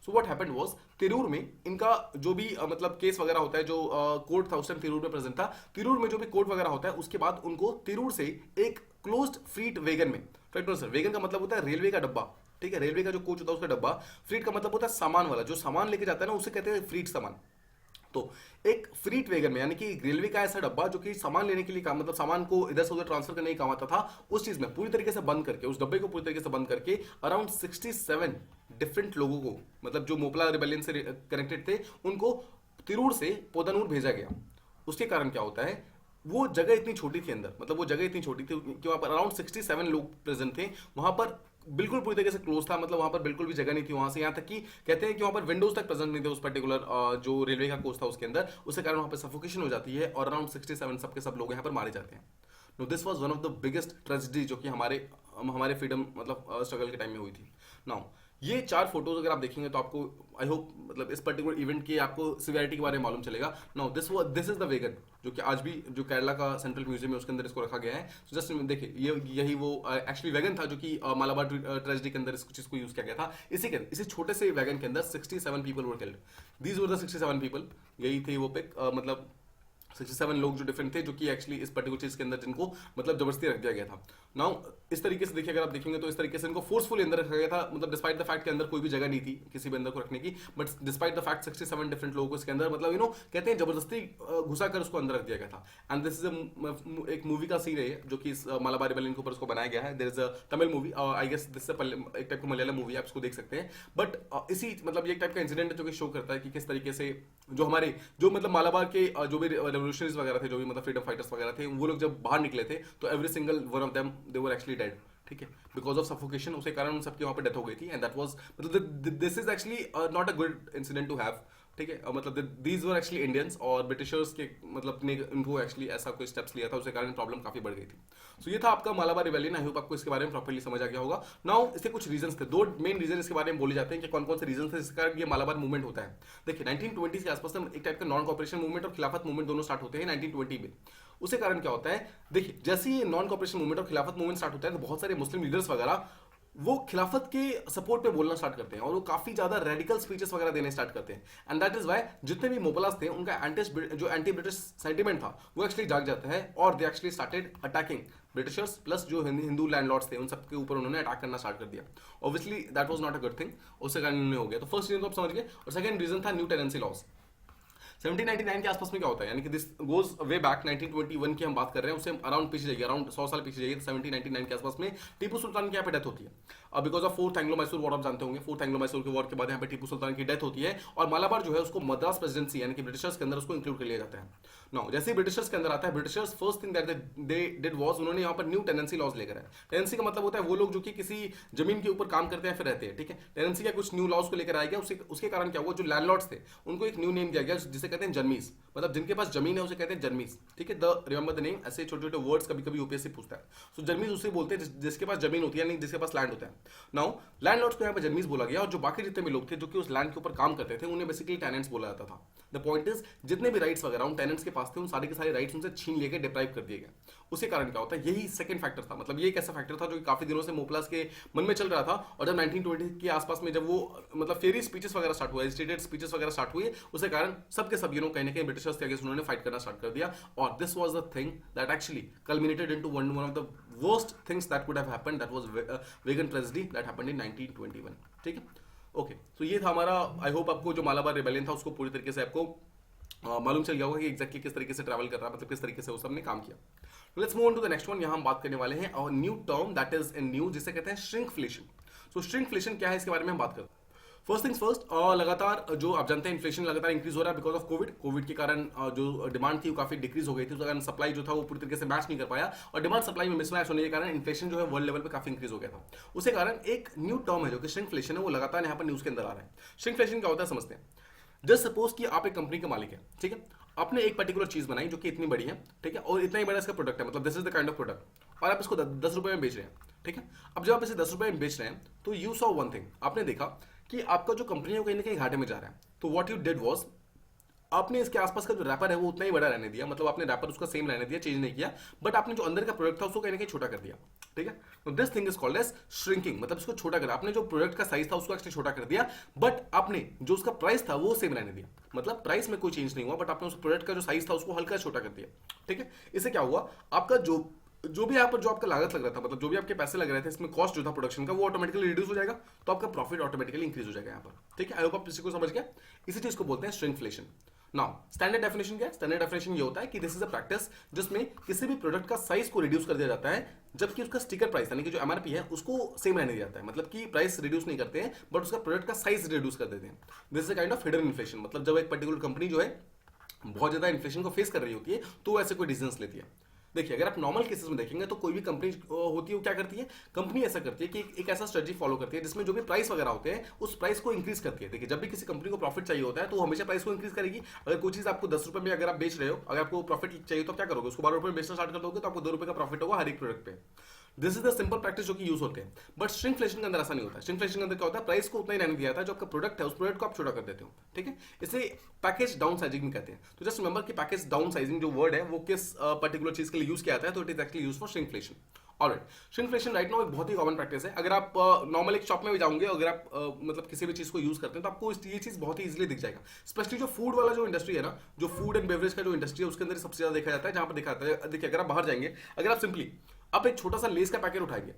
So what happened was, Tirur में इनका जो भी मतलब केस वगैरह होता है, जो कोर्ट था उस टाइम तिरूर में प्रेजेंट था, तिरूर में जो भी कोर्ट वगैरह होता है उसके बाद उनको तिरूर से एक क्लोज्ड फ्रीट वेगन में, राइट सर, वेगन का मतलब होता है रेलवे का डब्बा, ठीक है, रेलवे का जो कोच होता है उसका डब्बा, फ्रीट का मतलब होता है सामान वाला, जो सामान लेके जाता है ना उसे कहते हैं फ्रीट सामान। तो एक फ्रीट वेगन में यानी कि रेलवे का ऐसा डब्बा जो कि सामान लेने के लिए काम, मतलब सामान को इधर से उधर ट्रांसफर करने के काम आता था, उस चीज में पूरी तरीके से बंद करके, उस डब्बे को पूरी तरीके से बंद करके अराउंड 67 डिफरेंट लोगों को, मतलब जो मोपला रिबेलियन से कनेक्टेड थे, उनको तिरूर से पोदानूर भेजा गया। उसके कारण क्या होता है, वो जगह इतनी छोटी थी अंदर, मतलब वो जगह इतनी छोटी थी कि वहां पर अराउंड 67 लोग प्रेजेंट थे, वहां पर बिल्कुल पूरी तरीके से क्लोज था, मतलब वहां पर बिल्कुल भी जगह नहीं थी वहां से, यहाँ तक कि कहते हैं कि वहां पर विंडोज तक प्रेजेंट नहीं थे उस पर्टिकुलर जो रेलवे का कोच था उसके अंदर, उसके कारण वहां पर सफोकेशन हो जाती है और अराउंड 67 सबके सब लोग यहाँ पर मारे जाते हैं। No this was one of the biggest tragedy जो कि हमारे फ्रीडम मतलब स्ट्रगल के टाइम में हुई थी। नाउ ये 4 फोटोज अगर आप देखेंगे तो आपको आई होप मतलब इस पर्टिकुलर इवेंट की आपको सिवियरिटी के बारे में मालूम चलेगा। Now this is the wagon जो कि आज भी जो केरला का सेंट्रल म्यूजियम है उसके अंदर इसको रखा गया है। सो जस्ट देखिए यही वो एक्चुअली वैगन था जो कि मालाबार ट्रेजेडी के अंदर इस चीज को यूज किया गया था। इसी छोटे से वैगन के अंदर 67 people were killed. These were the 67 people, यही थे वो पिक मतलब 67 लोग जो डिफरेंट थे जो कि एक्चुअली इस पर्टिकुलर चीज के अंदर जिनको मतलब जबरदस्ती रख दिया गया था। नाउ इस तरीके से देखिए अगर आप देखेंगे तो इस तरीके से इनको फोर्सफुली अंदर रखा गया था, मतलब डिस्पाइट द फैक्ट के अंदर कोई भी जगह नहीं थी किसी भी अंदर को रखने की, but despite the fact 67 different लोगों को इसके अंदर मतलब कहते हैं जबरदस्ती घुसा कर उसको अंदर रख दिया गया था। एंड दिस इज एक मूवी का सीन है जो कि मालाबार रिबेलियन के ऊपर उसको बनाया गया है। There is a Tamil movie, I guess this एक टाइप का मलयालम मूवी, आप इसको देख सकते हैं। बट इसी मतलब ये एक टाइप का इंसिडेंट है जो कि शो करता है कि किस तरीके से जो हमारे जो मतलब मालाबार के जो भी रेवोल्यूशनरीज वगैरह थे, जो भी मतलब फ्रीडम फाइटर्स वगैरह थे, वो लोग जब बाहर निकले थे तो every single one of them they were actually dead. ठीक है, बिकॉज ऑफ सफोकेशन, उसके कारण उन सबकी वहां पे डेथ हो गई थी। एंड दैट वाज मतलब this is actually not a good incident to have. ठीक है, मतलब दीज वर एक्चुअली इंडियंस और ब्रिटिशर्स के मतलब ने इनको एक्चुअली ऐसा कोई स्टेप्स लिया था, उसके कारण प्रॉब्लम काफी बढ़ गई थी। सो ये था आपका मालाबार रिबेलियन। आई होप आपको इसके बारे में प्रॉपर्ली समझ आ गया होगा। नाउ इसके कुछ रीजंस थे, 2 मेन रीजन इसके बारे में बोले जाते हैं कि कौन कौन से रीजन थे जिसके कारण ये मालाबार मूवमेंट होता है। देखिए 1920 के आसपास में एक टाइप का नॉन कॉपरेशन मूवमेंट और खिलाफत मूवमेंट दोनों स्टार्ट होते हैं 1920 में। उसके कारण क्या होता है, देखिए जैसे ही नॉन कॉपरेशन मूवमेंट और खिलाफत मूवमेंट स्टार्ट होता है तो बहुत सारे मुस्लिम लीडर्स वगैरह वो खिलाफत के सपोर्ट में बोलना स्टार्ट करते हैं और वो काफी ज्यादा रेडिकल स्पीचेस वगैरह देने स्टार्ट करते हैं। एंड दैट इज व्हाई जितने भी मोबलास थे उनका एंटी ब्रिटिश सेंटीमेंट था वो एक्चुअली जाग जाता है और they actually started attacking Britishers plus जो हिंदू लैंडलॉर्ड्स थे उन सबके ऊपर उन्होंने अटैक करना स्टार्ट कर दिया। Obviously that was not a good thing, उसके कारण उन्होंने हो गया। तो फर्स्ट रीजन तो आप समझ गए। और सेकंड रीजन था न्यू टेनेंसी लॉज। 1799 के आसपास में क्या होता है, यानी कि दिस गोज वे बैक 1921 की हम बात कर रहे हैं, उससे अराउंड पीछे जाइए, अराउंड 100 साल पीछे जाइए। 1799 के आसपास में टीपू सुल्तान की यहाँ पे डेथ होती है। अब because of fourth Anglo Mysore war आप जानते होंगे, फोर्थ एंग्लो मैसूर के वॉर के बाद यहाँ पे टीपू सुल्तान की डेथ होती है और मालाबार जो है उसको मद्रास प्रेसिडेंसी यानी कि ब्रिटिशर्स के अंदर उसको इंक्लूड कर लिया जाता है। नाउ जैसे ही ब्रिटिशर्स के अंदर आता है, Britishers first thing that they did was उन्होंने यहाँ पर न्यू टेनेंसी लॉज लेकर आए। टेनेंसी का मतलब होता है वो लोग जो कि किसी जमीन के ऊपर काम करते हैं फिर रहते हैं। ठीक है, टेनेंसी का कुछ न्यू लॉज को लेकर आया गया। उसके कारण क्या हुआ, जो लैंडलॉर्ड्स थे उनको एक न्यू नेम दिया गया जिसे कहते हैं जन्मीस, मतलब जिनके पास जमीन है उसे कहते हैं जन्मीस। ठीक है, द रिमेंबर द नेम, ऐसे छोटे छोटे वर्ड्स कभी कभी यूपीएससी पूछता है। सो जन्मीस उसे बोलते हैं जिसके पास जमीन होती है, यानी जिसके पास लैंड होता है। नाउ लैंडलॉर्ड्स को यहाँ पे जन्मीस बोला गया और जो बाकी जितने भी लोग थे जो कि उस लैंड के ऊपर काम करते थे उन्हें बेसिकली टेनेंट्स बोला जाता था। द पॉइंट इज जितने भी राइट्स वगैरह उन टेनेंट्स के पास थे उन सारे के सारे राइट्स उनसे छीन लिए गए, डिप्राइव कर दिए गए। उसके कारण क्या होता है, यही सेकंड फैक्टर था। मतलब ये एक ऐसा फैक्टर था जो कि काफी दिनों से मोपलास के मन में चल रहा था और जब 1920 के आसपास में जब वो मतलब फेरी स्पीचेस वगैरह स्टार्ट हुआ, एजिटेटेड स्पीचेस वगैरह स्टार्ट हुए, उसके कारण सबके सब कहीं ना कहीं ब्रिटिशर्स के अगेंस्ट उन्होंने फाइट करना स्टार्ट कर दिया। और this was the thing that actually culminated into one of the worst things that could have happened, that was vegan tragedy that happened in 1921। ठीक है, ओके। सो ये था हमारा, आई होप आपको जो मालाबार रिबेलियन था उसको पूरी तरीके से आपको मालूम चल गया होगा कि एग्जैक्टली किस तरीके से ट्रैवल कर रहा है, मतलब किस तरीके से वो सब ने काम किया। Let's move on to the next one. यहाँ हम बात करने वाले हैं और new term that is in new जिसे कहते हैं श्रिंकफ्लेशन। सो श्रिंकफ्लेशन क्या है इसके बारे में हम बात करते हैं। फर्स्ट थिंग्स फर्स्ट, लगातार जो आप जानते हैं इन्फ्लेशन लगातार इंक्रीज हो रहा है बिकॉज ऑफ कोविड के कारण जो डिमांड थी वो काफी डिक्रीज हो गई थी, उसके कारण सप्लाई जो था वो पूरी तरीके से मैच नहीं कर पाया और डिमांड सप्लाई में मिसमैच होने के कारण इन्फ्लेशन जो है वर्ल्ड लेवल पे काफी इंक्रीज हो गया था। उसके कारण एक न्यू टर्म है जो कि श्रिंकफ्लेशन है, वो लगातार यहाँ पर न्यूज के अंदर आ रहा है। श्रिंकफ्लेशन क्या होता है समझते हैं। जस्ट सपोज कि आप एक कंपनी के मालिक है, ठीक है, आपने एक पर्टिकुलर चीज बनाई जो कि इतनी बड़ी है, ठीक है, और इतना ही बड़ा इसका प्रोडक्ट है, मतलब this is the kind of product, और आप इसको 10 रुपए में बेच रहे हैं। ठीक है, अब जब आप इसे 10 रुपए में बेच रहे हैं तो यू सॉ वन थिंग, आपने देखा कि आपका जो कंपनी है वो कहीं ना कहीं घाटे में जा रहा है। तो व्हाट यू डिड वाज, आपने इसके आसपास का जो रैपर है वो उतना ही बड़ा रहने दिया, मतलब आपने रैपर उसका सेम रहने दिया, चेंज नहीं किया, बट आपने जो अंदर का प्रोडक्ट था उसको कहीं ना कहीं छोटा कर दिया। ठीक है, तो this thing is called as shrinking, मतलब इसको छोटा कर, आपने जो प्रोडक्ट का साइज था उसको एक्चुअली छोटा कर दिया, बट आपने जो उसका प्राइस था वो सेम रहने दिया, मतलब प्राइस में कोई चेंज नहीं हुआ, बट आपने उस प्रोडक्ट का जो साइज था उसको हल्का छोटा कर दिया। ठीक है, इससे क्या हुआ, आपका जो भी यहाँ पर जो आपका लागत लग रहा था, मतलब जो भी आपके पैसे लग रहे थे इसमें कॉस्ट जो था प्रोडक्शन का, वो ऑटोमेटिकली रिड्यूस हो जाएगा, तो आपका प्रॉफिट ऑटोमेटिकली इंक्रीज हो जाएगा यहाँ पर। ठीक है, आई होप आप इसी को समझ गए। इसी चीज को बोलते हैं श्रिंकफ्लेशन। नाउ स्टैंडर्ड डेफिनेशन क्या है, स्टैंडर्ड डेफिनेशन ये होता है कि दिस इज अ प्रैक्टिस जिसमें किसी भी प्रोडक्ट का साइज को रिड्यूस कर दिया जाता है जबकि उसका स्टिकर प्राइस यानी कि जो एमआरपी है उसको सेम रहने दिया जाता है, मतलब कि प्राइस रिड्यूस नहीं करते हैं बट उसका प्रोडक्ट का साइज रिड्यूस कर देते हैं। This is a kind of hidden inflation, मतलब जब एक पर्टिकुलर कंपनी जो है बहुत ज्यादा इन्फ्लेशन को फेस कर रही होती है तो ऐसे कोई डिसीजंस लेती है। देखिए अगर आप नॉर्मल केसेस में देखेंगे तो कोई भी कंपनी होती है वो क्या करती है, कंपनी ऐसा करती है कि एक ऐसा स्ट्रेटजी फॉलो करती है जिसमें जो भी प्राइस वगैरह होते हैं उस प्राइस को इंक्रीज करती है। देखिए जब भी किसी कंपनी को प्रॉफिट चाहिए होता है तो वो हमेशा प्राइस को इंक्रीज करेगी। अगर कोई चीज आपको 10 रुपए में अगर आप बेच रहे हो, अगर आपको प्रॉफिट चाहिए तो क्या करोगे, उसको 12 रुपए में बेचना स्टार्ट कर दोगे तो आपको 2 रुपए का प्रॉफिट होगा हर एक प्रोडक्ट पे। This is the simple practice जो कि यूज होते हैं। बट श्रिंकफ्लेशन के अंदर ऐसा नहीं होता। श्रिंकफ्लेशन के अंदर क्या होता है, प्राइस को उतना ही रहने दिया जाता है, जो आपका प्रोडक्ट है उस प्रोडक्ट को आप छोटा कर देते हो। ठीक है, इसे पैकेज डाउन साइजिंग भी कहते हैं। तो जस्ट रिमेंबर कि पैकेज डाउन साइजिंग जो वर्ड है वो किस पर्टिकुलर चीज के लिए यूज किया जाता है, तो it is actually use for shrinkflation. Alright, shrinkflation right now एक बहुत ही कॉमन प्रैक्टिस है। अगर आप नॉर्मल एक शॉप में भी जाओगे, अगर आप मतलब किसी भी चीज को यूज करते हैं तो आपको ये चीज बहुत ही इजीली दिख जाएगा। स्पेशली जो फूड वाला जो इंडस्ट्री है ना, जो फूड एंड बेवरेज का जो इंडस्ट्री है उसके अंदर सबसे ज्यादा देखा जाता है, जहां पर देखा जाता है। देखिए अगर आप बाहर जाएंगे, अगर आप सिंपली आप एक छोटा सा लेस का पैकेट उठाएंगे,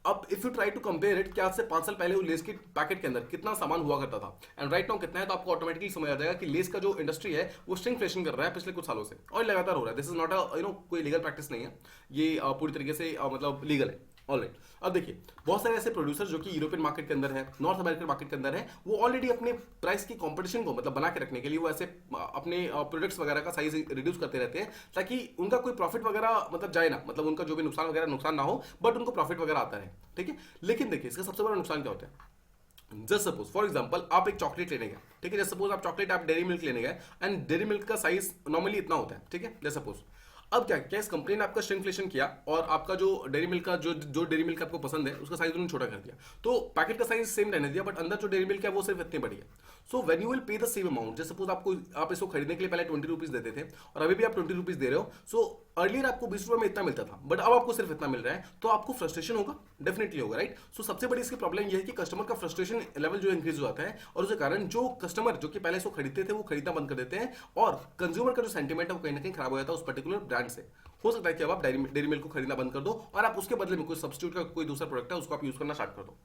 अब if you try to compare it कि आज से 5 साल पहले वो लेस के पैकेट के अंदर कितना सामान हुआ करता था एंड राइट नाउ कितना है, तो आपको ऑटोमेटिकली समझ आ जाएगा कि लेस का जो इंडस्ट्री है वो श्रिंकफ्लेशन कर रहा है पिछले कुछ सालों से और लगातार हो रहा है। दिस इज नॉट अ कोई लीगल प्रैक्टिस नहीं है, ये पूरी तरीके से मतलब लीगल है। ऑलराइट, अब देखिए बहुत सारे ऐसे प्रोड्यूसर जो कि यूरोपियन मार्केट के अंदर है, नॉर्थ अमेरिकन मार्केट के अंदर है, वो ऑलरेडी अपने प्राइस की कंपटीशन को मतलब बना के रखने के लिए वो ऐसे अपने प्रोडक्ट्स वगैरह का साइज रिड्यूस करते रहते हैं ताकि उनका कोई प्रॉफिट वगैरह मतलब जाए ना, मतलब उनका जो भी नुकसान वगैरह नुकसान ना हो, बट उनको प्रॉफिट वगैरह आता है। ठीक है, लेकिन देखिए इसका सबसे बड़ा नुकसान क्या होता है। जस्ट सपोज फॉर एग्जांपल आप एक चॉकलेट लेने गए, ठीक है, जस्ट सपोज आप चॉकलेट आप डेयरी मिल्क लेने गए एंड डेयरी मिल्क का साइज नॉर्मली इतना होता है। ठीक है, जस्ट सपोज अब क्या क्या इस कंपनी ने आपका श्रिंकफ्लेशन किया और आपका जो डेयरी मिल्क का जो डेयरी मिल्क आपको पसंद है उसका साइज उन्होंने छोटा कर दिया, तो पैकेट का साइज सेम रहने दिया बट अंदर जो डेयरी मिल्क है वो सिर्फ इतनी बड़ी है। So when you will pay the same amount, जैसे सपोज आप इसको खरीदने के लिए पहले 20 रुपीज देते थे और अभी भी आप 20 रुपीज दे रहे हो। सो अर्लियर आपको 20 रुपए में इतना मिलता था बट अब आपको सिर्फ इतना मिल रहा है, तो आपको फ्रस्ट्रेशन होगा, डेफिनेटली होगा, राइट। सो सबसे बड़ी इसकी प्रॉब्लम यह है कि कस्टमर का फ्रस्ट्रेशन लेवल जो इंक्रीज हो जाता है और उसके कारण जो कस्टमर जो कि पहले इसको खरीदते थे वो खरीदना बंद कर देते हैं और कंज्यूमर का जो सेंटीमेंट है वो कहीं ना कहीं खराब हो जाता है उस पर्टिकुलर ब्रांड से। हो सकता है कि अब आप डेयरी मिल्क को खरीदना बंद कर दो और आप उसके बदले में कोई सब्स्टिट्यूट का कोई दूसरा प्रोडक्ट है उसको आप यूज करना स्टार्ट कर दो।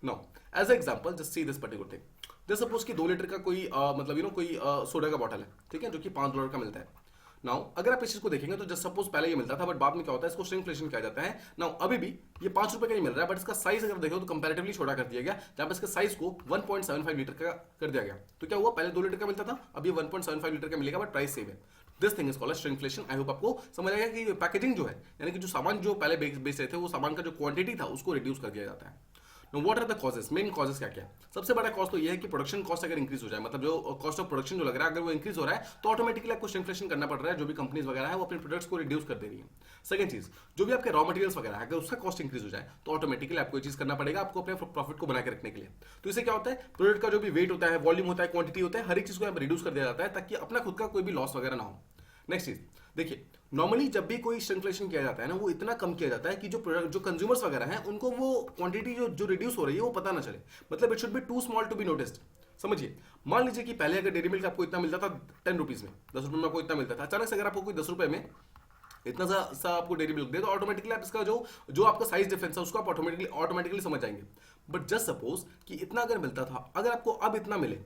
Now as example just see this particular thing, just suppose कि 2 लीटर का कोई मतलब कोई सोडा का बॉटल है, ठीक है, जो कि $5 का मिलता है। नाउ अगर आप इस चीज को देखेंगे तो जस्ट सपोज पहले ये मिलता था बट बाद में क्या होता है, इसको श्रिंकफ्लेशन किया जाता है। नाउ अभी भी ये 5 रुपए का ही मिल रहा है बट इसका साइज अगर देखो तो कंपैरेटिवली छोटा कर दिया गया, जहां पर इसके साइज को 1.75 लीटर का कर दिया गया। तो क्या हुआ, पहले 2 लीटर का मिलता था, अभी 1.75 लीटर का मिलेगा बट प्राइस सेम है। This thing is called shrinkflation. I hope आपको समझ आएगा कि पैकेजिंग जो है यानी कि जो सामान जो पहले बेच रहे थे वो सामान का जो क्वांटिटी था उसको रिड्यूस कर दिया जाता है। What are the causes, main causes क्या क्या है। सबसे बड़ा कॉस्ट तो ये है कि प्रोडक्शन कॉस्ट अगर इंक्रीज हो जाए, मतलब जो कॉस्ट ऑफ प्रोडक्शन जो लग रहा है अगर वो इंक्रीज हो रहा है तो ऑटोमेटिकली आपको श्रिंकफ्लेशन करना पड़ रहा है। जो भी कंपनीज वगैरह है वो अपने प्रोडक्ट्स को रिड्यूस कर दे रही है। सेकंड चीज, जो भी आपके रॉ मटेरियल्स वगैरह है अगर उसका कॉस्ट इंक्रीज हो जाए तो ऑटोमेटिकली आपको ये चीज करना पड़ेगा आपको अपने प्रॉफिट को बना के रखने के लिए। तो इससे क्या होता है, प्रोडक्ट का जो भी वेट होता है, वॉल्यूम होता है, क्वांटिटी होता है, हर एक चीज को रिड्यूस कर दिया जाता है ताकि अपना खुद का कोई भी लॉस वगैरह ना हो। नेक्स्ट चीज देखिए, नॉर्मली जब भी कोई श्रिंकफ्लेशन किया जाता है ना वो इतना कम किया जाता है कि जो प्रोडक्ट जो कंज्यूमर्स वगैरह हैं उनको वो क्वांटिटी जो रिड्यूस हो रही है वो पता ना चले, मतलब it should be too small to be noticed. समझिए, मान लीजिए कि पहले अगर डेयरी मिल्क आपको इतना मिलता था 10 रुपीज में, 10 रुपए में आपको इतना मिलता था, अचानक से अगर आपको कोई 10 रुपए में इतना सा आपको डेयरी मिल्क दे तो ऑटोमेटिकली आप इसका जो आपका साइज डिफरेंस है उसको आप ऑटोमेटिकली समझ जाएंगे। बट जस्ट सपोज कि इतना अगर मिलता था, अगर आपको अब इतना मिले,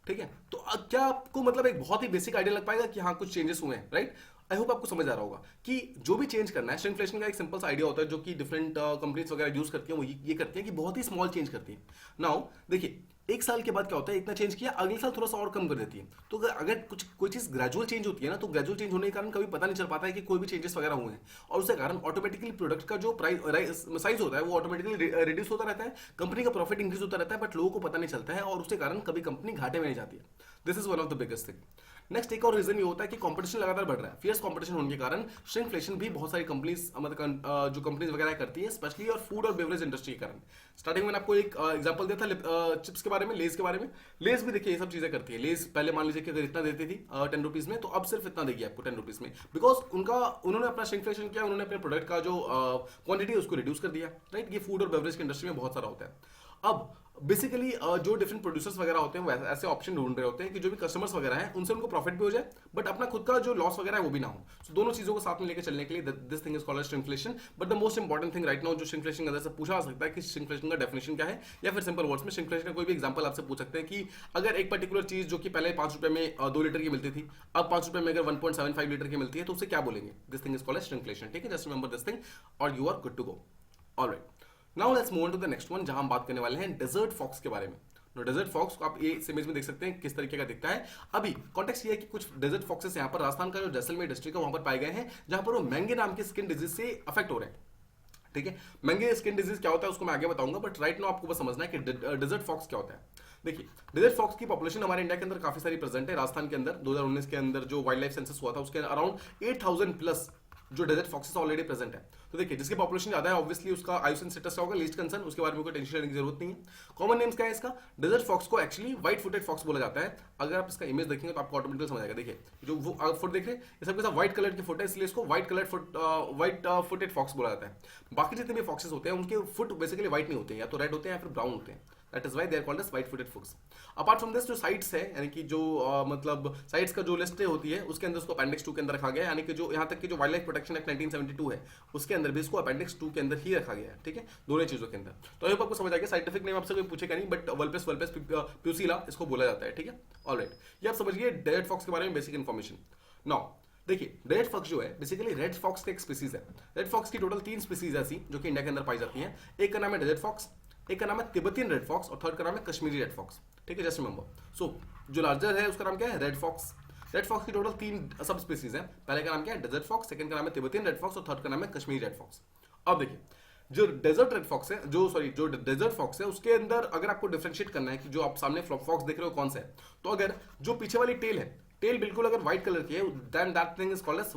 ठीक है, तो क्या आपको मतलब एक बहुत ही बेसिक आइडिया लग पाएगा कि हाँ कुछ चेंजेस हुए हैं, राइट। आई होप आपको समझ आ रहा होगा कि जो भी चेंज करना है, श्रिंकफ्लेशन का एक सिंपल सा आइडिया होता है जो कि डिफरेंट कंपनीज वगैरह यूज करती हैं, वो ये करती हैं कि बहुत ही स्मॉल चेंज करती हैं। नाउ देखिए, एक साल के बाद क्या होता है, इतना चेंज किया, अगले साल थोड़ा सा और कम कर देती है। तो अगर कुछ कोई चीज ग्रेजुअल चेंज होती है ना, तो ग्रेजुअल चेंज होने के कारण कभी पता नहीं चल पाता है कि कोई भी चेंजेस वगैरह हुए हैं और उसके कारण ऑटोमेटिकली प्रोडक्ट का जो प्राइस साइज होता है वो ऑटोमेटिकली रिड्यूस होता रहता है, कंपनी का प्रॉफिट इंक्रीज होता रहता है बट लोगों को पता नहीं चलता है और उसके कारण कभी कंपनी घाटे में नहीं जाती है। This is one of the biggest thing. Next एक और रीजन ये होता है कि कंपटीशन लगातार बढ़ रहा है। फियर्स कंपटीशन होने के कारण श्रिंकफ्लेशन भी बहुत सारी कंपनीज मतलब जो कंपनीज वगैरह करती है, स्पेशली और फूड और बेवरेज इंडस्ट्री के कारण। स्टार्टिंग में आपको एक एग्जांपल दिया था चिप्स के बारे में, लेज के बारे में। लेज भी देखिए ये सब चीजें करती है। लेज पहले मान लीजिए कि अगर इतना देती थी 10 रुपीज में, तो अब सिर्फ इतना देगी आपको 10 रुपीज में, बिकॉज उन्होंने अपना श्रिंकफ्लेशन किया, उन्होंने अपने प्रोडक्ट का जो क्वांटिटी है उसको रिड्यूस कर दिया, राइट। ये फूड और बेवरेज की इंडस्ट्री में बहुत सारा होता है। अब बेसिकली जो डिफरेंट प्रोड्यूसर्स वगैरह होते हैं वो ऐसे ऑप्शन ढूंढ रहे होते हैं कि जो भी कस्टमर्स वगैरह हैं उनसे उनको प्रॉफिट भी हो जाए बट अपना खुद का जो लॉस वगैरह है वो भी ना हो। सो दोनों चीजों को साथ में लेकर चलने के लिए this thing is called shrinkflation. But the most important thing right now जो श्रिंकफ्लेशन के अंदर से पूछा जा सकता है कि श्रिंकफ्लेशन का डेफिनेशन क्या है, या फिर सिंपल वर्ड्स में श्रिंकफ्लेशन का कोई भी एग्जांपल आपसे पूछ सकते हैं कि अगर एक पर्टिकुलर चीज जो कि पहले 5 रुपए में 2 लीटर की मिलती थी, अब 5 रुपए में अगर 1.75 लीटर की मिलती है तो उसे क्या बोलेंगे। This thing is called shrinkflation, ठीक है। जस्ट रिमेंबर दिस थिंग और you are good to go. Alright, now let's move on to the next one, जहां हम बात करने वाले हैं डेजर्ट फॉक्स के बारे में। डेजर्ट फॉक्स को आप ये इस इमेज में देख सकते हैं किस तरीके का दिखता है। अभी कॉन्टेक्स्ट ये है कि कुछ डेजर्ट फॉक्सेस यहाँ पर राजस्थान का जो जैसलमेर डिस्ट्रिक्ट है वहां पर पाए गए हैं, जहां पर वो मैंगे नाम के स्किन डिजीज से अफेक्ट हो रहे हैं। ठीक है, मैंगे स्किन डिजीज क्या होता है उसको मैं आगे बताऊंगा, बट राइट नाउ आपको बस समझना है कि डेजर्ट फॉक्स क्या होता है। देखिए, डेजर्ट फॉक्स की पॉपुलेशन हमारे इंडिया के अंदर काफी सारी प्रेजेंट है। राजस्थान के अंदर 2019 के अंदर जो वाइल्ड लाइफ सेंसस हुआ था उसके अराउंड 8000 प्लस जो डेजर्ट फॉक्सेस ऑलरेडी प्रेजेंट है। तो देखिए, जिसकी पॉपुलेशन ज्यादा है ऑब्वियसली उसका आयुसन स्टेटस क्या होगा, लीस्ट कंसर्न, उसके बारे में कोई टेंशन लेने की जरूरत नहीं है। कॉमन नेम्स क्या है इसका, डेजर्ट फॉक्स को एक्चुअली व्हाइट फुटेड फॉक्स बोला जाता है। अगर आप इसका इमेज देखेंगे तो आपको ऑटोमेटिकली समझ आएगा। देखिए, जो वो फुट देख रहे हैं ये सबके साथ व्हाइट कलर की फुट है, इसलिए इसको व्हाइट फुटेड फॉक्स बोला जाता है। बाकी जितने भी फॉक्सेस होते हैं उनके फुट बेसिकली व्हाइट नहीं होते हैं, या तो रेड होते हैं या फिर ब्राउन होते हैं। That is why they are called as white footed fox. Apart from this, जो साइट्स है यानी कि जो मतलब साइट्स का जो लिस्ट होती है उसके अंदर उसको अपेंडिक्स 2 के अंदर रखा गया है, यानी कि जो यहाँ तक कि जो वाइल्ड लाइफ प्रोटेक्शन एक्ट 1972 है उसके अंदर भी इसको अपेंडिक्स 2 के अंदर ही रखा गया है। ठीक है, दोनों चीजों के अंदर। तो आई होप आपको समझ आ गया। साइंटिफिक नेम आपसे कोई पूछेगा नहीं, बट वल्पेस वल्पेस प्यूसिला इसको बोला जाता है। ठीक है, ऑलराइट, ये आप समझिए डेजर्ट फॉक्स के बारे में बेसिक इन्फॉर्मेशन। नाउ देखिए, डेजर्ट फॉक्स जो है बेसिकली रेड फॉक्स का एक स्पीसीज है। रेड फॉक्स की टोटल 3 स्पीसीज ऐसी जो कि इंडिया के अंदर पाई जाती हैं। एक का नाम है डेजर्ट फॉक्स, एक का नाम है तिब्बतियन रेड फॉक्स और थर्ड का नाम है कश्मीरी रेड फॉक्स। ठीक है, जस्ट रिमेंबर। सो जो लार्जर है उसका नाम क्या है, रेड फॉक्स। रेड फॉक्स की टोटल 3 सब स्पीसीज है। पहले का नाम क्या है, डेजर्ट फॉक्स, सेकंड का नाम है तिब्बतियन रेड फॉक्स और थर्ड का नाम है कश्मीरी रेड फॉक्स। अब देखिए, जो डेजर्ट रेड फॉक्स है, जो डेजर्ट फॉक्स है उसके अंदर अगर आपको डिफरेंशिएट करना है कि जो आप सामने फॉक्स देख रहे हो कौन सा है, तो अगर जो पीछे वाली टेल है, टेल बिल्कुल अगर व्हाइट कलर की है, then that thing is called as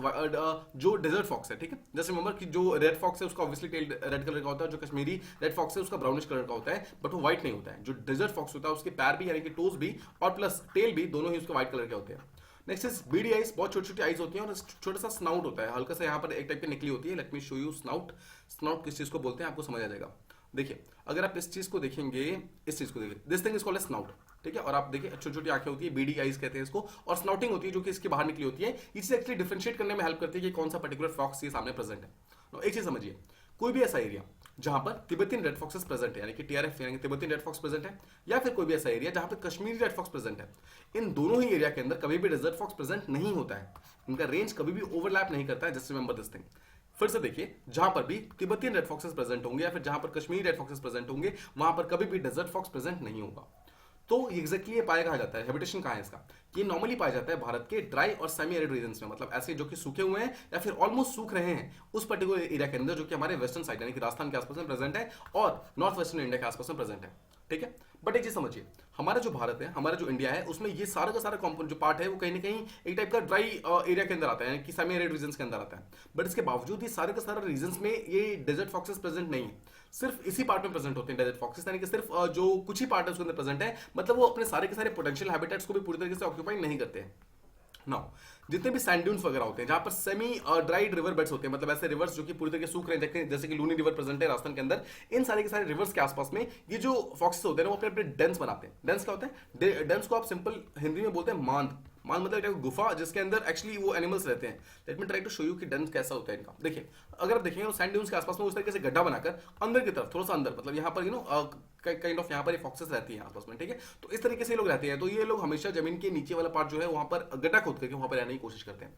जो डेजर्ट फॉक्स है। ठीक है, जैसे रिमेंबर कि जो रेड फॉक्स है उसका ऑब्वियसली टेल रेड कलर का होता है, जो कश्मीरी रेड फॉक्स है उसका ब्राउनिश कलर का होता है, बट वो व्हाइट नहीं होता है। जो डेजर्ट फॉक्स होता है उसके पैर भी यानी कि टोज भी और प्लस टेल भी दोनों ही उसके व्हाइट कलर के होते हैं। नेक्स्ट इज बीडी आइज, बहुत छोटी छोटी आइज होती हैं और छोटा सा स्नाउट होता है, हल्का सा यहाँ पर एक टाइप की निकली होती है। Let me show you snout. Snout किस चीज को बोलते हैं आपको समझ आ जाएगा। देखिए, अगर आप इस चीज को देखेंगे, इस चीज को देखिए, this thing is called snout. ठीक है, और आप देखिए छोटी छोटी आंखें होती है, बीडी आइज कहते हैं इसको, और स्नाउटिंग होती है जो कि इसके बाहर निकली होती है। इसे एक्चुअली डिफरेंशिएट करने में हेल्प करती है कि कौन सा पर्टिकुलर फॉक्स ये सामने प्रेजेंट है। एक चीज समझिए, कोई भी ऐसा एरिया जहां पर तिब्बतियन रेड फॉक्सेस प्रेजेंट है, यानी कि टीआरएफ यानी कि तिब्बतियन रेड फॉक्स प्रेजेंट है, या फिर कोई भी ऐसा एरिया जहां पर कश्मीरी रेड फॉक्स प्रेजेंट है, इन दोनों ही एरिया के अंदर कभी भी डेजर्ट फॉक्स प्रेजेंट नहीं होता है। इनका रेंज कभी भी ओवरलैप नहीं करता है। Just remember this thing. फिर से देखिए, जहां पर भी तिब्बतियन रेड फॉक्सेस प्रेजेंट होंगे या फिर जहां पर कश्मीरी रेड फॉक्सेस प्रेजेंट होंगे, वहां पर कभी भी डेजर्ट फॉक्स प्रेजेंट नहीं होगा। तो एग्जैक्टली ये पाया कहा जाता है, हैबिटेशन कहाँ है इसका, ये नॉर्मली पाया जाता है भारत के ड्राई और सेमी एरिड रीजन्स में, मतलब ऐसे जो कि सूखे हुए हैं या फिर ऑलमोस्ट सूख रहे हैं उस पर्टिकुलर एरिया के अंदर, जो कि हमारे वेस्टर्न साइड यानी कि राजस्थान के आसपास में प्रेजेंट है और नॉर्थ वेस्टर्न इंडिया के आसपास में प्रेजेंट है। ठीक है, बट एक चीज समझिए, हमारा जो भारत है, हमारा जो इंडिया है, उसमें ये सारा का सारा कॉम्पोनेंट जो पार्ट है वो कहीं ना कहीं एक टाइप का ड्राई एरिया के अंदर आता है, यानी कि सेमी एरिड रीजन्स के अंदर आता है। बट इसके बावजूद ये सारे का सारा रीजन्स में ये डेजर्ट फॉक्सेस प्रेजेंट नहीं है। सिर्फ इसी पार्ट में प्रेजेंट होते हैं डेजर्ट फॉक्सेस, यानी कि सिर्फ जो कुछ ही पार्ट है उसके अंदर प्रेजेंट है, मतलब वो अपने सारे के सारे पोटेंशियल हैबिटेट्स को भी पूरी तरीके से ऑक्यूपाई नहीं करते हैं। नाउ जितने भी सैंड ड्यून्स वगैरह होते हैं जहां पर सेमी ड्राइड रिवर बेड्स होते हैं, मतलब ऐसे रिवर्स जो कि पूरी तरीके से सूख रहे हैं, जैसे कि लूनी रिवर प्रेजेंट है राजस्थान के अंदर, इन सारे के सारे रिवर्स के आसपास में ये जो फॉक्सेस होते हैं वो अपने अपने डेंस बनाते हैं। डेंस क्या होता है, डेंस को आप सिंपल हिंदी में बोलते हैं मांद। मांद मतलब एक गुफा जिसके अंदर एक्चुअली वो एनिमल्स रहते हैं। Let me try to show you कि डेंस कैसा होता है इनका। देखिए, अगर आप देखेंगे सैंड ड्यून्स के आसपास में उस तरीके से गड्ढा बनाकर अंदर की तरफ थोड़ा सा अंदर, मतलब यहाँ पर काइंड ऑफ यहाँ पर फॉक्सेस रहती है आसपास में। ठीक है, तो इस तरीके से लोग रहते हैं। तो ये लोग हमेशा जमीन के नीचे वाला पार्ट जो है वहां पर गड्ढा खोद करके वहां पर रहने की कोशिश करते हैं।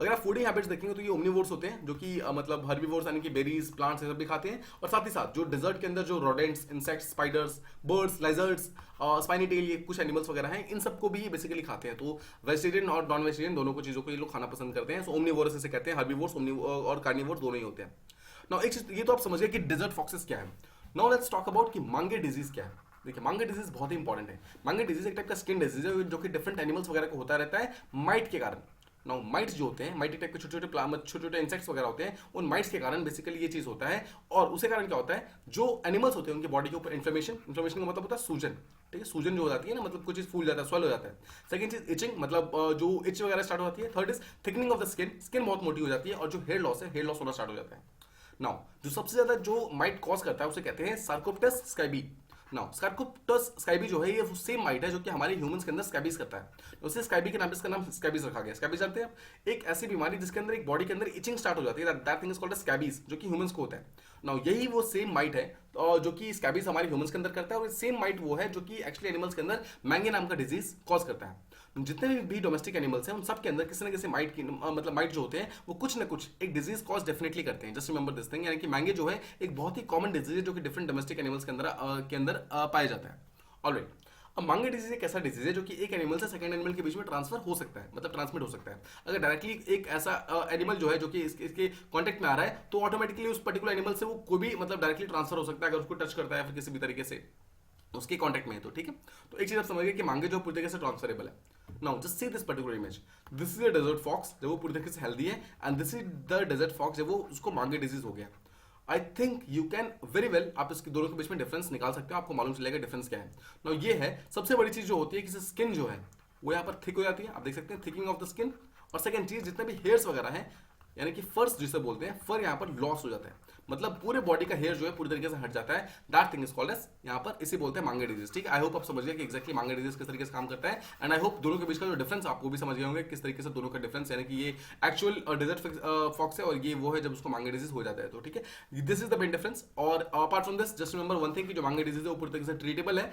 अगर आप फूडिंग हैबिट्स देखेंगे तो ये ओमनिवोर्स होते हैं, जो कि मतलब हर्बीवोर्स यानी कि बेरीज प्लांट्स ये सब भी खाते हैं, और साथ ही साथ जो डेजर्ट के अंदर जो rodents, insects, spiders, birds, lizards, spiny tail, ये कुछ एनिमल्स वगैरह हैं, इन सबको भी बेसिकली खाते हैं। तो वेजिटेरियन और नॉन वेजिटेरियन दोनों को चीजों को ये लोग खाना पसंद करते हैं। सो ओमनिवोरस इसे कहते हैं, हर्बीवोर्स और कार्निवोर्स दोनों ही होते हैं। नाउ एक चीज ये तो आप समझ गए कि डेजर्ट फॉक्सेस क्या है। नाउ लेट्स टॉक अबाउट कि मांगे डिजीज क्या है। देखिए, मांगे डिजीज बहुत ही इंपॉर्टेंट है। मांगे डिजीज एक टाइप का स्किन डिजीज है जो कि डिफरेंट एनिमल्स वगैरह को होता रहता है माइट के कारण। नाउ माइट्स जो होते हैं, माइट टाइप के छोटे छोटे इंसेक्ट्स वगैरह होते हैं, उन माइट्स के कारण बेसिकली ये चीज होता है। और उसके कारण क्या होता है, जो एनिमल्स होते हैं उनकी बॉडी के ऊपर इन्फ्लेमेशन का मतलब होता है सूजन। ठीक है, सूजन जो हो जाती है ना, मतलब कुछ चीज फूल जाता है, स्वेल हो जाता है। सेकंड चीज इचिंग, मतलब जो इच वगैरह स्टार्ट हो जाती है। Third is thickening of the skin, skin बहुत मोटी हो जाती है। और जो हेयर लॉस है, हेयर लॉस होना स्टार्ट हो जाता है। नाउ जो सबसे ज्यादा जो माइट कॉज करता है उसे कहते हैं सार्कोप्टेस स्कैबी। नाउ सार्कोप्टेस स्कैबी जो है ये सेम माइट है जो कि हमारे ह्यूमंस के अंदर स्कैबीज करता है। उसे स्कैबी के नाम पे इसका नाम स्कैबीज रखा गया। स्कैबीज जानते हैं आप, एक ऐसी बीमारी जिसके अंदर एक बॉडी के अंदर इचिंग स्टार्ट हो जाती है, that thing is called scabies, जो कि ह्यूमंस को होता है। नाउ यही वो सेम माइट है जो कि स्कैबीज हमारे ह्यूमंस के अंदर करता है, और सेम माइट वो है जो कि एक्चुअली एनिमल्स के अंदर मैंगे नाम का डिजीज कॉज करता है। जितने भी डोमेस्टिक एनिमल्स हैं उन सब के अंदर किसी न किसी माइट की मतलब माइट जो होते हैं वो कुछ ना कुछ एक डिजीज कॉज डेफिनेटली करते हैं। जस्ट रिमेंबर दिस थिंग, यानी कि मैंगे जो है एक बहुत ही कॉमन डिजीज है जो कि डिफरेंट डोमेस्टिक एनिमल्स के अंदर पाया जाता है। ऑलराइट, अब मांगे डिजीज एक ऐसा डिजीज है जो कि एक एनिमल से सेकंड एनिमल के बीच में ट्रांसफर हो सकता है, मतलब ट्रांसमिट हो सकता है। अगर डायरेक्टली एक ऐसा एनिमल जो है जो कि इसके कांटेक्ट में आ रहा है तो ऑटोमेटिकली उस पर्टिकुलर एनिमल से वो कोई भी मतलब डायरेक्टली ट्रांसफर हो सकता है अगर उसको टच करता है फिर किसी भी तरीके से उसके कांटेक्ट में है तो, ठीक है। तो एक चीज आप समझ गए कि मांगे जो पूरी तरीके से ट्रांसफरेबल है। Now just see this particular image, this is a desert fox जब वो पूरी तरीके से हेल्दी है, and this is the desert fox जब वो उसको मांगे डिजीज हो गया। I think you can very well, आप इसके दोनों के बीच में डिफरेंस निकाल सकते हो, आपको मालूम चलेगा डिफरेंस क्या है। नाउ ये है सबसे बड़ी चीज जो होती है कि स्किन जो है वो यहाँ पर थिक हो जाती है, आप देख सकते हैं थिकिंग ऑफ द स्किन। और सेकंड चीज जितने भी हेयर्स वगैरह हैं यानी कि फर्स जिसे बोलते हैं, फर यहाँ पर लॉस हो जाता है, मतलब पूरे बॉडी का हेयर जो है पूरी तरीके से हट जाता है। That thing is called as यहाँ पर इसे बोलते हैं मांगे डिजीज, ठीक है। आई होप आप समझ गए कि एक्जैक्टली मांगे डिजीज किस तरीके से काम करता है, एंड आई होप दोनों के बीच का जो डिफरेंस आपको भी समझ गए होंगे किस तरीके से दोनों का डिफरेंस, यानी कि ये एक्चुअल डेजर्ट फॉक्स है और ये वो है जब उसको मांगे डिजीज हो जाता है तो, ठीक है। This is the main difference. और apart from this just remember one thing कि जो मांगे डिजीज है वो पूरी तरीके से ट्रीटेबल है